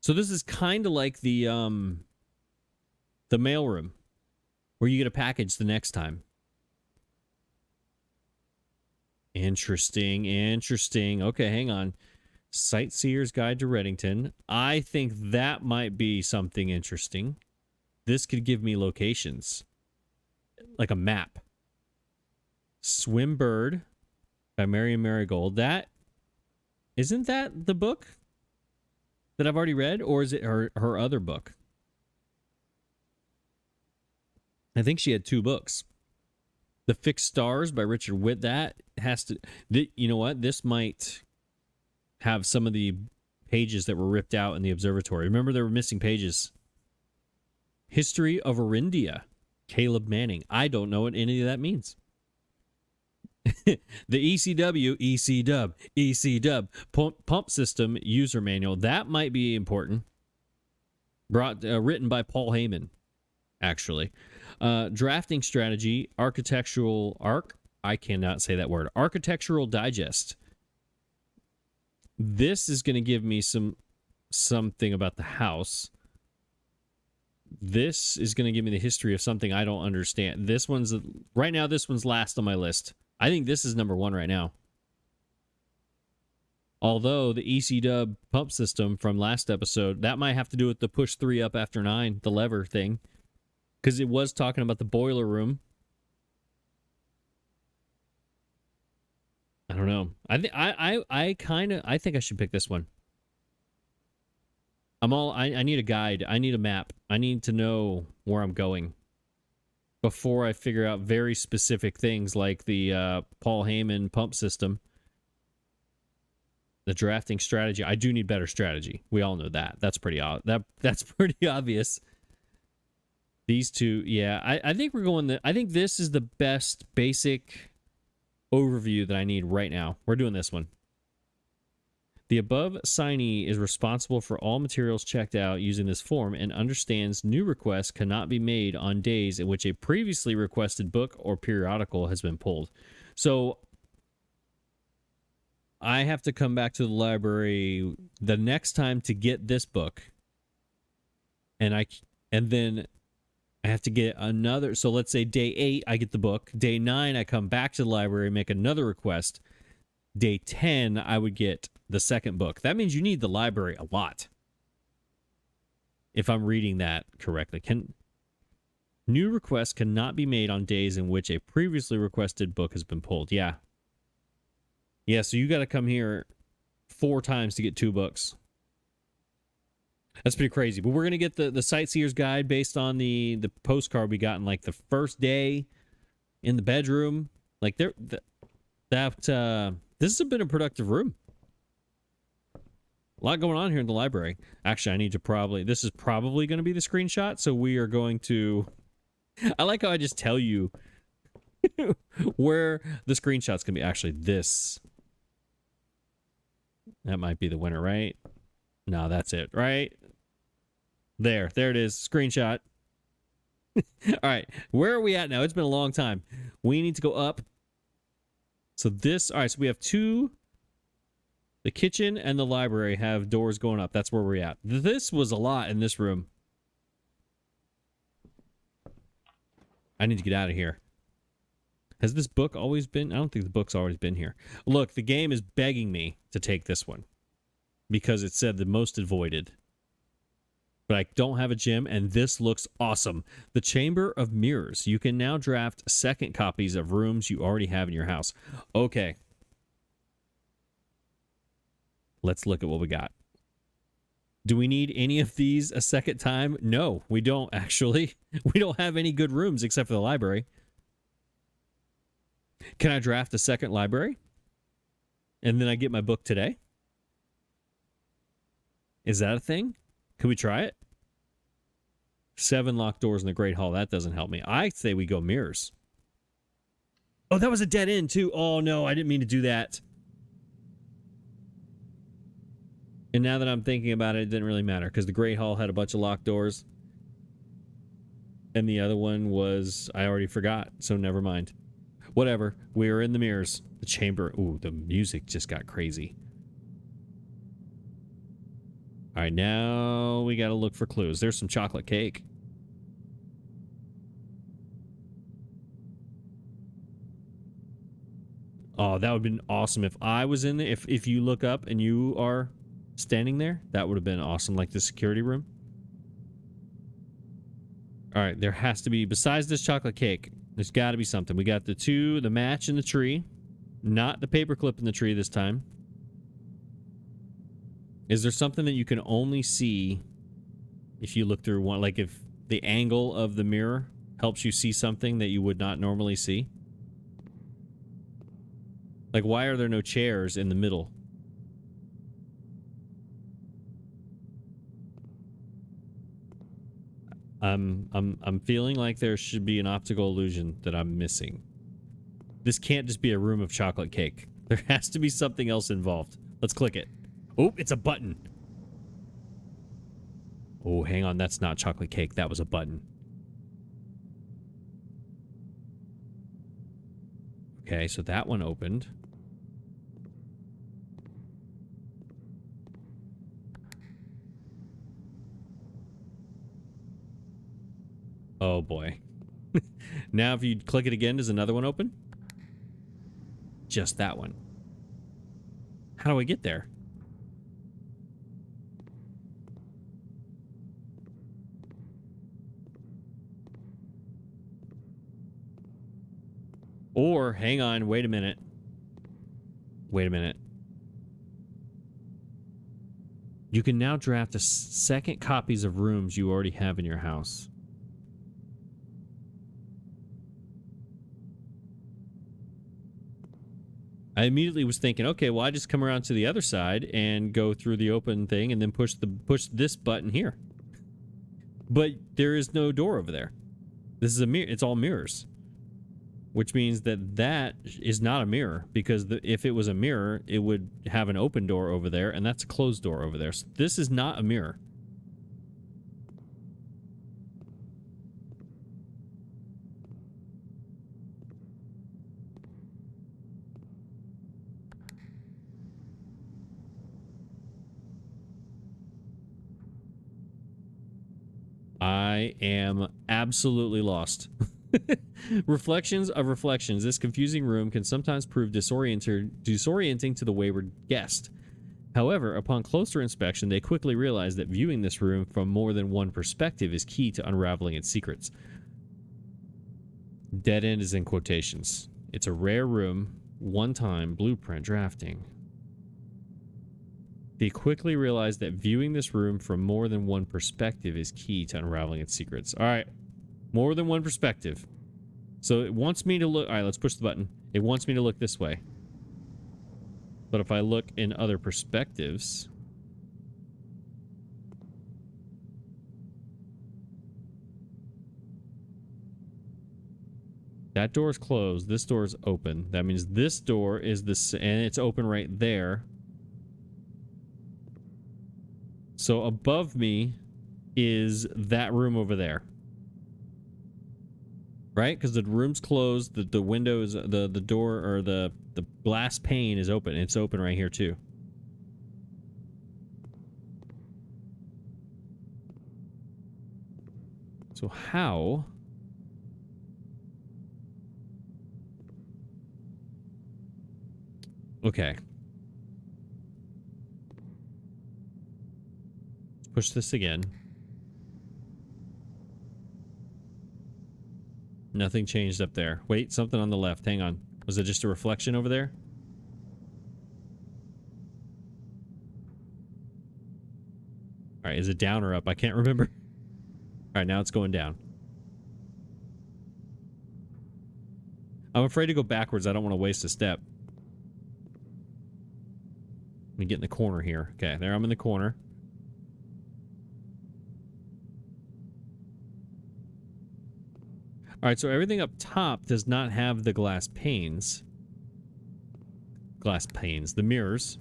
So this is kind of like the mailroom where you get a package the next time. Interesting. Okay, hang on. Sightseer's Guide to Reddington. I think that might be something interesting. This could give me locations. Like a map. Swimbird by Marion Marigold. Isn't that the book that I've already read? Or is it her other book? I think she had 2 books. The Fixed Stars by Richard Witt. That has to... You know what? This might have some of the pages that were ripped out in the observatory. Remember, there were missing pages. History of Orindia. Caleb Manning. I don't know what any of that means. The ECW pump system user manual. That might be important. Written by Paul Heyman, actually. Drafting strategy, I cannot say that word. Architectural digest. This is going to give me something about the house. This is going to give me the history of something I don't understand. This one's last on my list. I think this is number 1 right now. Although the ECW pump system from last episode, that might have to do with the push 3 up after 9, the lever thing. Because it was talking about the boiler room. I don't know. I think I should pick this one. I need a guide. I need a map. I need to know where I'm going before I figure out very specific things like the Paul Heyman pump system. The drafting strategy. I do need better strategy. We all know that. That's pretty that's pretty obvious. These 2, yeah. I think we're going... I think this is the best basic overview that I need right now. We're doing this one. The above signee is responsible for all materials checked out using this form and understands new requests cannot be made on days in which a previously requested book or periodical has been pulled. So I have to come back to the library the next time to get this book. And then I have to get another. So let's say day 8, I get the book. Day 9, I come back to the library, make another request. Day 10, I would get the second book. That means you need the library a lot. If I'm reading that correctly. New requests cannot be made on days in which a previously requested book has been pulled. Yeah. Yeah, so you got to come here 4 times to get 2 books. That's pretty crazy. But we're going to get the Sightseer's Guide based on the postcard we got in like the first day in the bedroom. Like this has been a productive room. A lot going on here in the library. Actually, I need to this is probably going to be the screenshot, so we are going to... I like how I just tell you where the screenshot's going to be. Actually, this... That might be the winner, right? No, that's it, right? There it is. Screenshot. All right, where are we at now? It's been a long time. We need to go up. So this... All right, so we have two... The kitchen and the library have doors going up. That's where we're at. This was a lot in this room. I need to get out of here. Has this book always been? I don't think the book's always been here. Look, the game is begging me to take this one because it said the most avoided. But I don't have a gym, and this looks awesome. The Chamber of Mirrors. You can now draft second copies of rooms you already have in your house. Okay. Let's look at what we got. Do we need any of these a second time? No, we don't, actually. We don't have any good rooms except for the library. Can I draft a second library? And then I get my book today? Is that a thing? Can we try it? 7 locked doors in the Great Hall. That doesn't help me. I say we go mirrors. Oh, that was a dead end, too. Oh, no, I didn't mean to do that. And now that I'm thinking about it, it didn't really matter because the Great Hall had a bunch of locked doors. And the other one was, I already forgot, so never mind. Whatever. We're in the mirrors. The chamber. Ooh, the music just got crazy. All right, now we got to look for clues. There's some chocolate cake. Oh, that would have been awesome if I was in there. If you look up and you are standing there, that would have been awesome, like the security room. All right, there has to be, besides this chocolate cake, there's got to be something. We got the match in the tree, not the paperclip in the tree this time. Is there something that you can only see if you look through one, like if the angle of the mirror helps you see something that you would not normally see? Like, why are there no chairs in the middle? I'm feeling like there should be an optical illusion that I'm missing. This can't just be a room of chocolate cake. There has to be something else involved. Let's click it. Oh, it's a button. Oh, hang on. That's not chocolate cake. That was a button. Okay, so that one opened. Oh, boy. Now, if you click it again, does another one open? Just that one. How do I get there? Or, hang on, wait a minute. Wait a minute. You can now draft a second copies of rooms you already have in your house. I immediately was thinking, okay, well, I just come around to the other side and go through the open thing and then push this button here. But there is no door over there. This is a mirror. It's all mirrors. Which means that is not a mirror, because if it was a mirror, it would have an open door over there, and that's a closed door over there. So this is not a mirror. I am absolutely lost. Reflections of reflections. This confusing room can sometimes prove disorienting to the wayward guest. However, upon closer inspection, they quickly realize that viewing this room from more than one perspective is key to unraveling its secrets. Dead end is in quotations. It's a rare room, one-time blueprint drafting. They quickly realize that viewing this room from more than one perspective is key to unraveling its secrets. All right. More than one perspective. So it wants me to look. All right, let's push the button. It wants me to look this way. But if I look in other perspectives... That door is closed. This door is open. That means this door is this, and it's open right there. So above me is that room over there. Right? Because the room's closed. The window is, the door, or the glass pane is open. It's open right here too. So how... Okay. Let's push this again. Nothing changed up there. Wait, something on the left. Hang on. Was it just a reflection over there? All right, is it down or up? I can't remember. All right, now it's going down. I'm afraid to go backwards. I don't want to waste a step. Let me get in the corner here. Okay, there I'm in the corner. All right, so everything up top does not have the glass panes. The mirrors.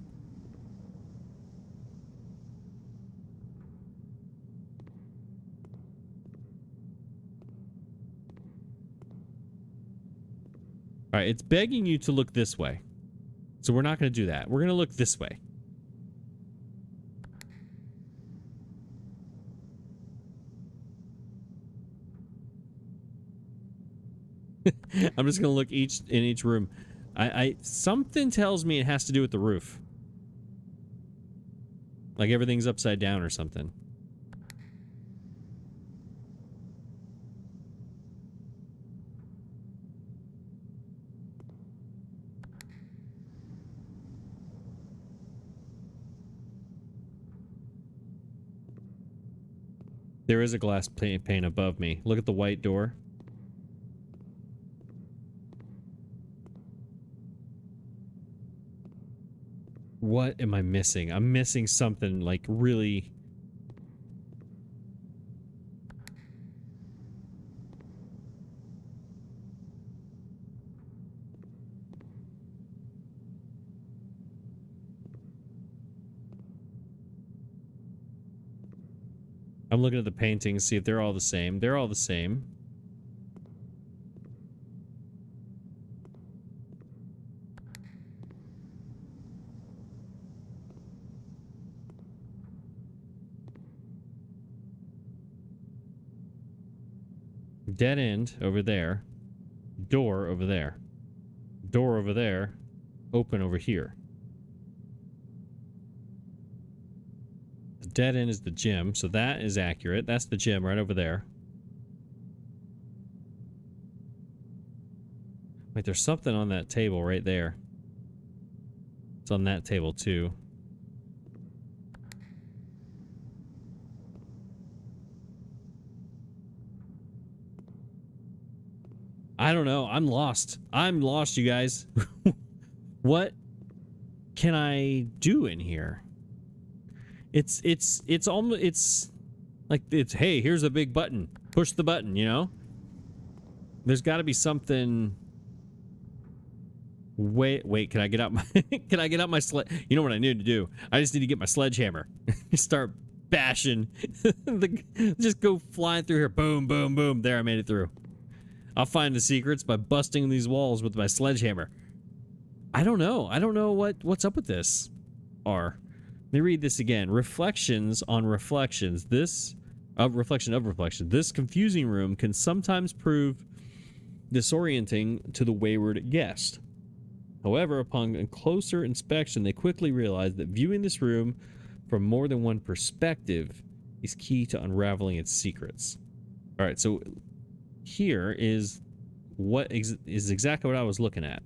All right, it's begging you to look this way. So we're not going to do that. We're going to look this way. I'm just gonna look in each room. Something tells me it has to do with the roof. Like everything's upside down or something. There is a glass pane above me. Look at the white door. What am I missing? I'm missing something like really... I'm looking at the paintings, see if they're all the same. They're all the same. Dead end over there. Door over there. Door over there. Open over here. The dead end is the gym, so that is accurate. That's the gym right over there. Wait, there's something on that table right there. It's on that table too. I don't know. I'm lost. I'm lost, you guys. What can I do in here? It's almost, it's like, it's, hey, here's a big button. Push the button, you know? There's got to be something. Wait, can I get out my can I get out my sled? You know what I need to do? I just need to get my sledgehammer. Start bashing. Just go flying through here. Boom, boom, boom. There, I made it through. I'll find the secrets by busting these walls with my sledgehammer. I don't know. I don't know what's up with this. Let me read this again. Reflections on reflections. Reflection of reflection. This confusing room can sometimes prove disorienting to the wayward guest. However, upon closer inspection, they quickly realize that viewing this room from more than one perspective is key to unraveling its secrets. All right, so here is what is exactly what I was looking at.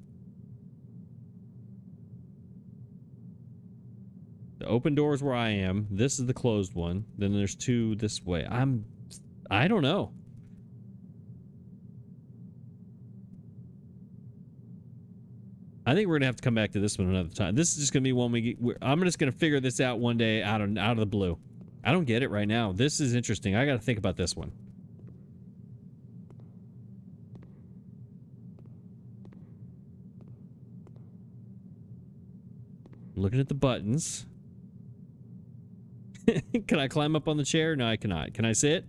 The open door is where I am. This is the closed one. Then there's two this way. I don't know. I think we're gonna have to come back to this one another time. This is just gonna be one I'm just gonna figure this out one day out of the blue. I don't get it right now. This is interesting. I gotta think about this one. Looking at the buttons. Can I climb up on the chair? No, I cannot. Can I sit?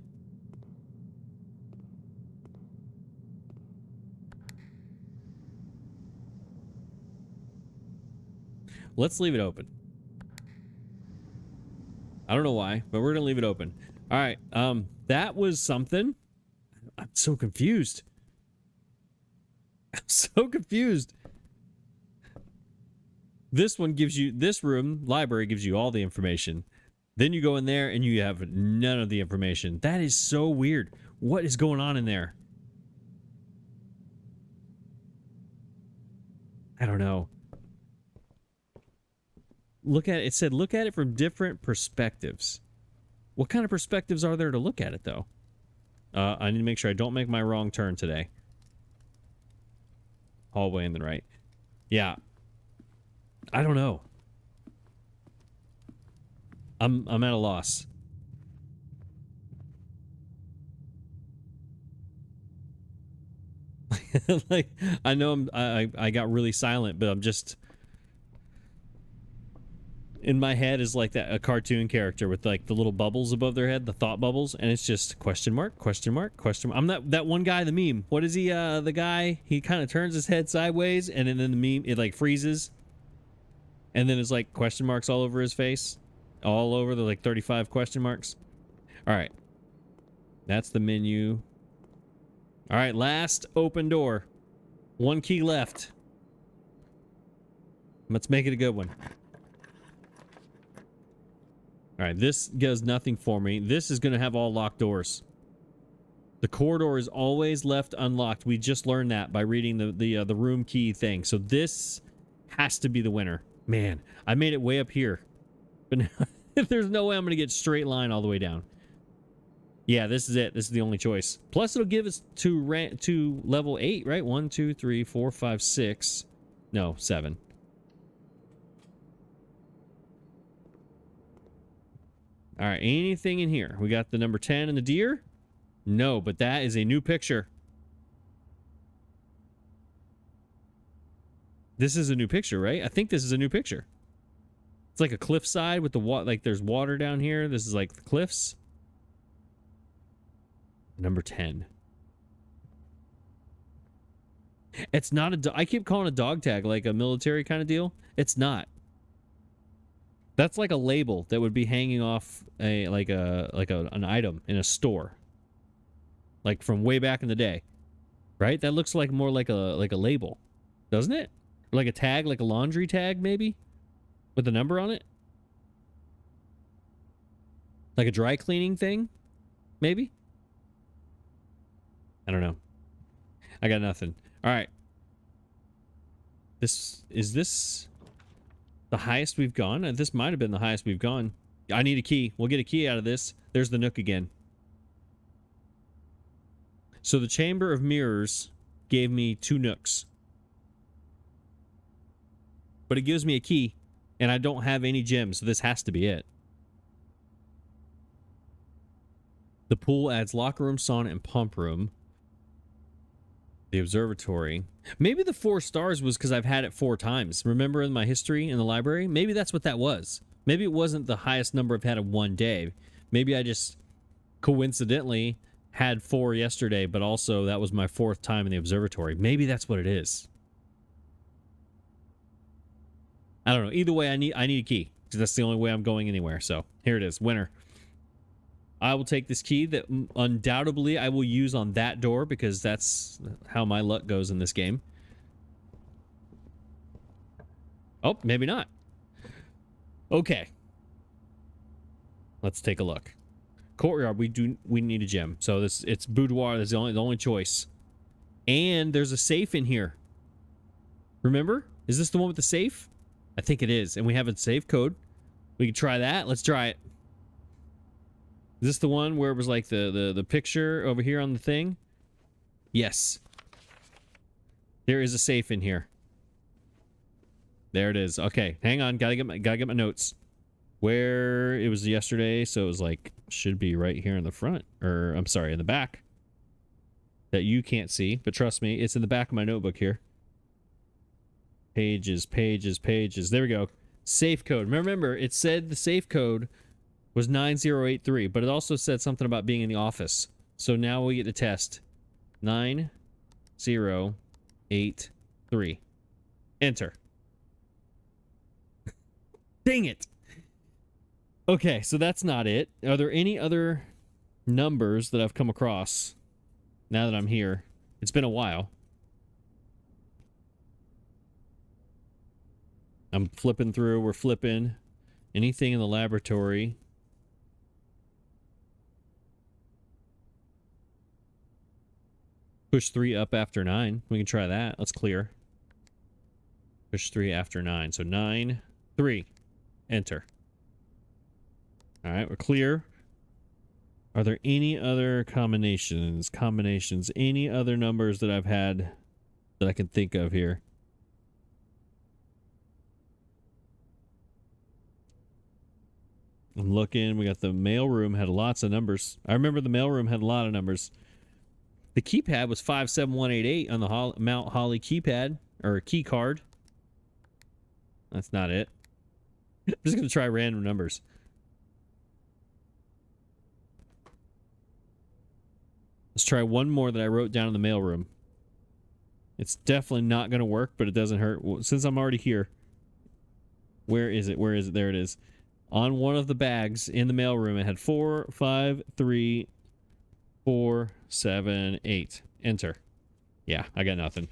Let's leave it open. I don't know why, but we're gonna leave it open. All right. That was something. I'm so confused. I'm so confused. This one gives you, this room, library, gives you all the information. Then you go in there and you have none of the information. That is so weird. What is going on in there? I don't know. Look at it. It said look at it from different perspectives. What kind of perspectives are there to look at it, though? I need to make sure I don't make my wrong turn today. Hallway and then right. Yeah. I don't know. I'm at a loss. Like, I know I got really silent, but I'm just, in my head is like that a cartoon character with like the little bubbles above their head, the thought bubbles, and it's just question mark, question mark, question mark. I'm that one guy, the meme. What is he? The guy, he kind of turns his head sideways, and then the meme, it like freezes, and then it's like question marks all over his face, all over the like 35 question marks. All right, that's the menu. All right, last open door. One key left. Let's make it a good one. All right, this does nothing for me. This is going to have all locked doors. The corridor is always left unlocked. We just learned that by reading the room key thing. So this has to be the winner. Man, I made it way up here. But now, there's no way I'm going to get straight line all the way down. Yeah, this is it. This is the only choice. Plus, it'll give us to level 8, right? 1, 2, 3, 4, 5, 6. No, 7. All right, anything in here? We got the number 10 and the deer? No, but that is a new picture. This is a new picture, right? I think this is a new picture. It's like a cliffside with the water, like there's water down here. This is like the cliffs. Number 10. It's not a, I keep calling it a dog tag, like a military kind of deal. It's not. That's like a label that would be hanging off a an item in a store, like from way back in the day, right? That looks like more like a label, doesn't it? Like a tag, like a laundry tag, maybe, with a number on it, like a dry cleaning thing, maybe. I don't know. I got nothing. All right. This the highest we've gone? This might have been the highest we've gone. I need a key. We'll get a key out of this. There's the nook again. So the Chamber of Mirrors gave me 2 nooks. But it gives me a key, and I don't have any gems, so this has to be it. The pool adds locker room, sauna, and pump room. The observatory. Maybe the 4 stars was because I've had it 4 times. Remember in my history in the library? Maybe that's what that was. Maybe it wasn't the highest number I've had in one day. Maybe I just coincidentally had 4 yesterday, but also that was my 4th time in the observatory. Maybe that's what it is. I don't know. Either way, I need a key because that's the only way I'm going anywhere. So here it is, winner. I will take this key that undoubtedly I will use on that door because that's how my luck goes in this game. Oh, maybe not. Okay. Let's take a look. Courtyard, we need a gem. So it's boudoir, that's the only choice. And there's a safe in here. Remember? Is this the one with the safe? I think it is. And we have a safe code. We can try that. Let's try it. Is this the one where it was like the picture over here on the thing? Yes. There is a safe in here. There it is. Okay, hang on. Gotta get my notes. Where it was yesterday, so it was like should be right here in the front, or I'm sorry, in the back. That you can't see, but trust me, it's in the back of my notebook here. Pages, pages, pages. There we go. Safe code. Remember, it said the safe code was 9083, but it also said something about being in the office. So now we get to test 9083. Enter. Dang it. Okay, so that's not it. Are there any other numbers that I've come across now that I'm here? It's been a while. I'm flipping through. We're flipping. Anything in the laboratory? Push 3 up after 9. We can try that. Let's clear. Push 3 after 9. So 9, 3. Enter. All right, we're clear. Are there any other combinations? Any other numbers that I've had that I can think of here? I'm looking. We got the mailroom had lots of numbers. I remember the mailroom had a lot of numbers. The keypad was 57188 on the Mount Holly keypad or key card. That's not it. I'm just going to try random numbers. Let's try one more that I wrote down in the mailroom. It's definitely not going to work, but it doesn't hurt. Since I'm already here. Where is it? Where is it? There it is. On one of the bags in the mailroom, it had 4, 5, 3, 4, 7, 8. Enter. Yeah, I got nothing.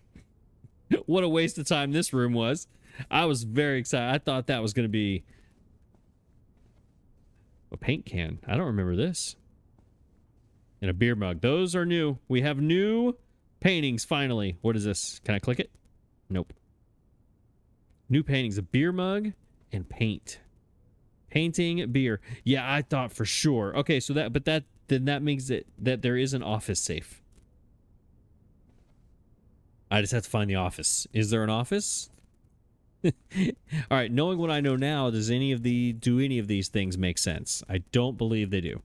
What a waste of time this room was. I was very excited. I thought that was going to be a paint can. I don't remember this. And a beer mug. Those are new. We have new paintings finally. What is this? Can I click it? Nope. New paintings. A beer mug and paint. Painting beer. Yeah, I thought for sure. Okay, so then that means that there is an office safe. I just have to find the office. Is there an office? All right, knowing what I know now, do any of these things make sense? I don't believe they do.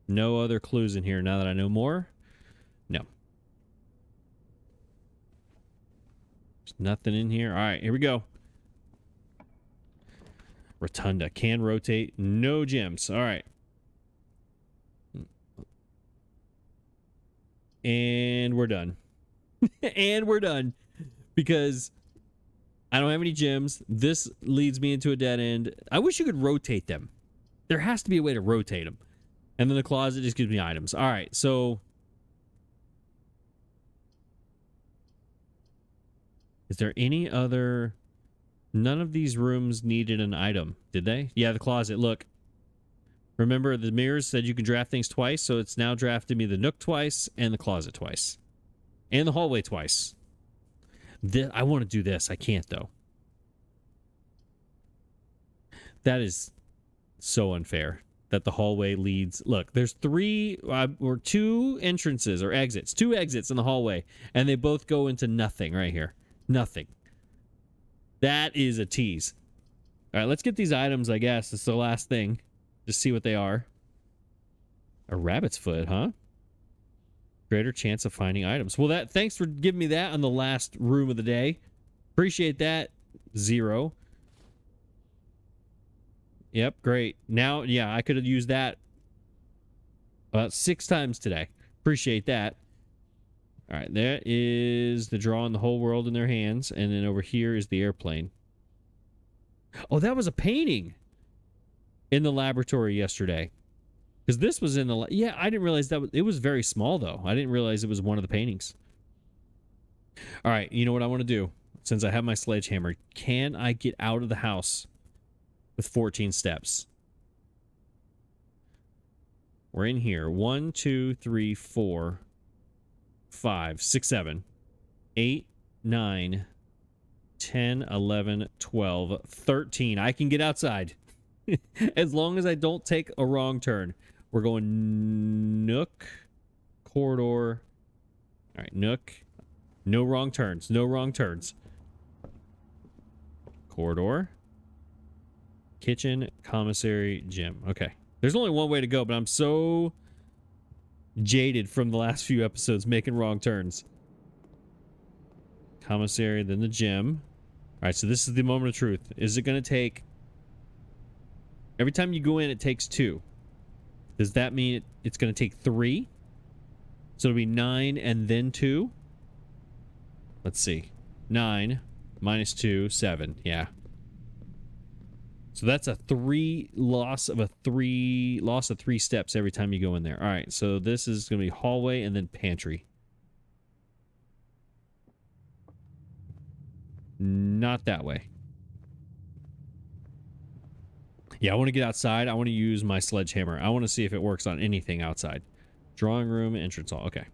No other clues in here now that I know more? No. There's nothing in here. All right, here we go. Rotunda. Can rotate. No gems. All right. And we're done. And we're done. Because I don't have any gems. This leads me into a dead end. I wish you could rotate them. There has to be a way to rotate them. And then the closet just gives me items. All right, so is there any other... None of these rooms needed an item, did they? Yeah, the closet. Look. Remember, the mirrors said you could draft things twice, so it's now drafted me the nook twice and the closet twice. And the hallway twice. I want to do this. I can't, though. That is so unfair that the hallway leads. Look, there's 2 entrances or exits. 2 exits in the hallway, and they both go into nothing right here. Nothing. That is a tease. All right, let's get these items, I guess. It's the last thing. Just see what they are. A rabbit's foot, huh? Greater chance of finding items. Well, thanks for giving me that on the last room of the day. Appreciate that. 0. Yep, great. Now, yeah, I could have used that about 6 times today. Appreciate that. All right, that is the drawing the whole world in their hands. And then over here is the airplane. Oh, that was a painting in the laboratory yesterday. Because this was in the... Yeah, I didn't realize that it was very small, though. I didn't realize it was one of the paintings. All right, you know what I want to do? Since I have my sledgehammer, can I get out of the house with 14 steps? We're in here. 1, 2, 3, 4... 5, 6, 7, 8, 9, 10, 11, 12, 13. I can get outside. As long as I don't take a wrong turn. We're going nook, corridor. All right, nook. No wrong turns. No wrong turns. corridor, kitchen, commissary, gym. Okay. There's only one way to go, but I'm so jaded from the last few episodes making wrong turns. Commissary, then the gym. All right, so this is the moment of truth. Is it going to take... Every time you go in, it takes 2. Does that mean it's going to take 3? So it'll be 9 and then 2? Let's see. 9 minus 2, 7. Yeah. So that's a loss of 3 steps every time you go in there. All right, so this is going to be hallway and then pantry. Not that way. Yeah, I want to get outside. I want to use my sledgehammer. I want to see if it works on anything outside. Drawing room, entrance hall. Okay.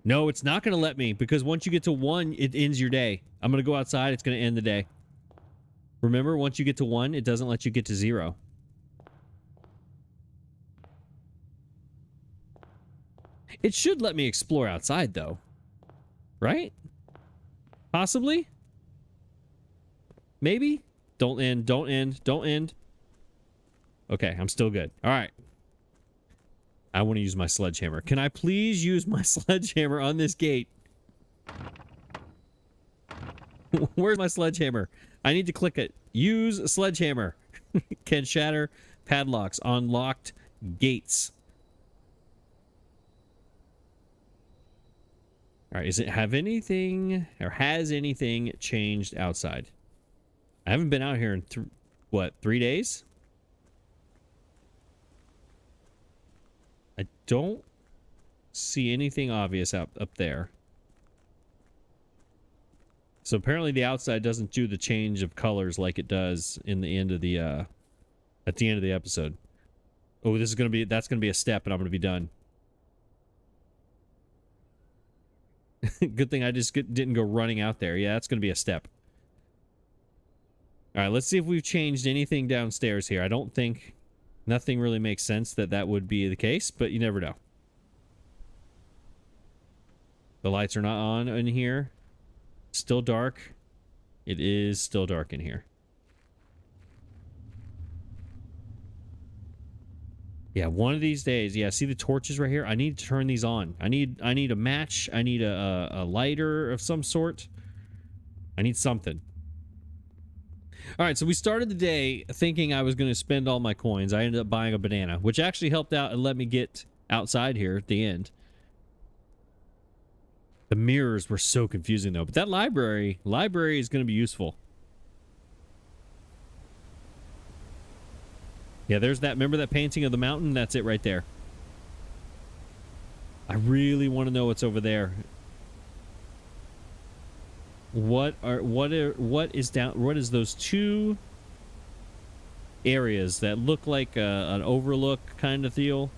No, it's not going to let me because once you get to 1, it ends your day. I'm going to go outside. It's going to end the day. Remember, once you get to 1, it doesn't let you get to 0. It should let me explore outside, though. Right? Possibly? Maybe? Don't end, don't end, don't end. Okay, I'm still good. All right. I want to use my sledgehammer. Can I please use my sledgehammer on this gate? Where's my sledgehammer? I need to click it. Use a sledgehammer. Can shatter padlocks on locked gates. All right, has anything changed outside? I haven't been out here in 3 days? I don't see anything obvious up there. So apparently the outside doesn't do the change of colors like it does in the end of the at the end of the episode. Oh, that's gonna be a step and I'm gonna be done. Good thing I just didn't go running out there. Yeah, that's gonna be a step. All right, let's see if we've changed anything downstairs here. I don't think... Nothing really makes sense that would be the case, but you never know. The lights are not on in here. Still dark. It is still dark in here. Yeah, one of these days. Yeah, see the torches right here? I need to turn these on. I need a match. I need a lighter of some sort. I need something. All right, so we started the day thinking I was going to spend all my coins. I ended up buying a banana, which actually helped out and let me get outside here at the end. The mirrors were so confusing, though. But that library is going to be useful. Yeah, there's that. Remember that painting of the mountain? That's it right there. I really want to know what's over there. What is those 2 areas that look like an overlook kind of deal?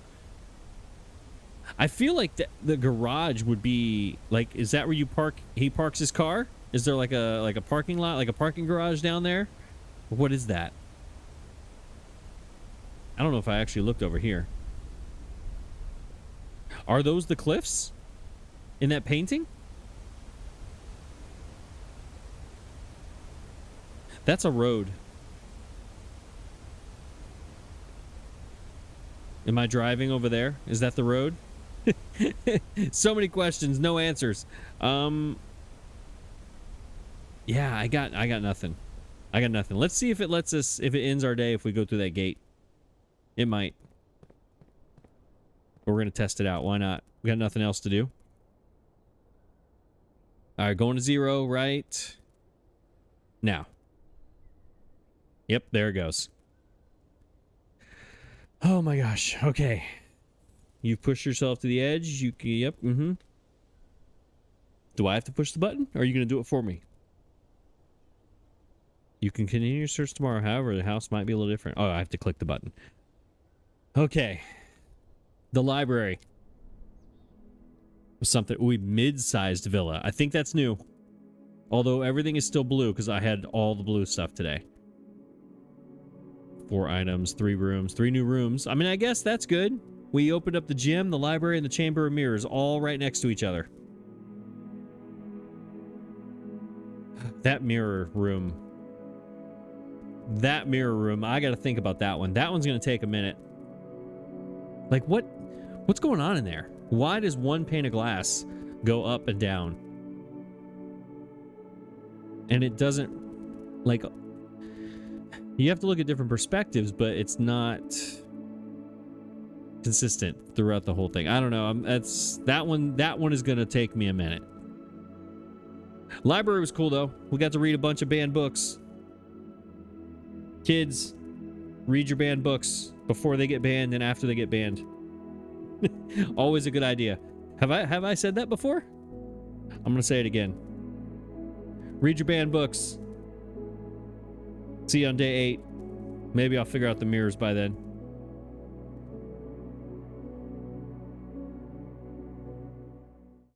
I feel like the garage would be like, is that where he parks his car? Is there like a parking lot, like a parking garage down there? What is that? I don't know if I actually looked over here. Are those the cliffs in that painting? That's a road. Am I driving over there? Is that the road? So many questions, no answers. Yeah, I got nothing. I got nothing. Let's see if it ends our day if we go through that gate. It might. But we're gonna test it out. Why not? We got nothing else to do. All right, going to 0 right now. Yep, there it goes. Oh my gosh. Okay. You've pushed yourself to the edge. You can, yep, Do I have to push the button? Or are you going to do it for me? You can continue your search tomorrow. However, the house might be a little different. Oh, I have to click the button. Okay. The library. Something. Ooh, mid-sized villa. I think that's new. Although everything is still blue because I had all the blue stuff today. 4 items, 3 rooms, 3 new rooms. I mean, I guess that's good. We opened up the gym, the library, and the chamber of mirrors all right next to each other. That mirror room. That mirror room. I got to think about that one. That one's going to take a minute. Like, what's going on in there? Why does one pane of glass go up and down? And it doesn't, like, you have to look at different perspectives, but it's not consistent throughout the whole thing. I don't know. That one is going to take me a minute. Library was cool though. We got to read a bunch of banned books. Kids, read your banned books before they get banned and after they get banned. Always a good idea. Have I said that before? I'm going to say it again. Read your banned books. See you on day 8. Maybe I'll figure out the mirrors by then.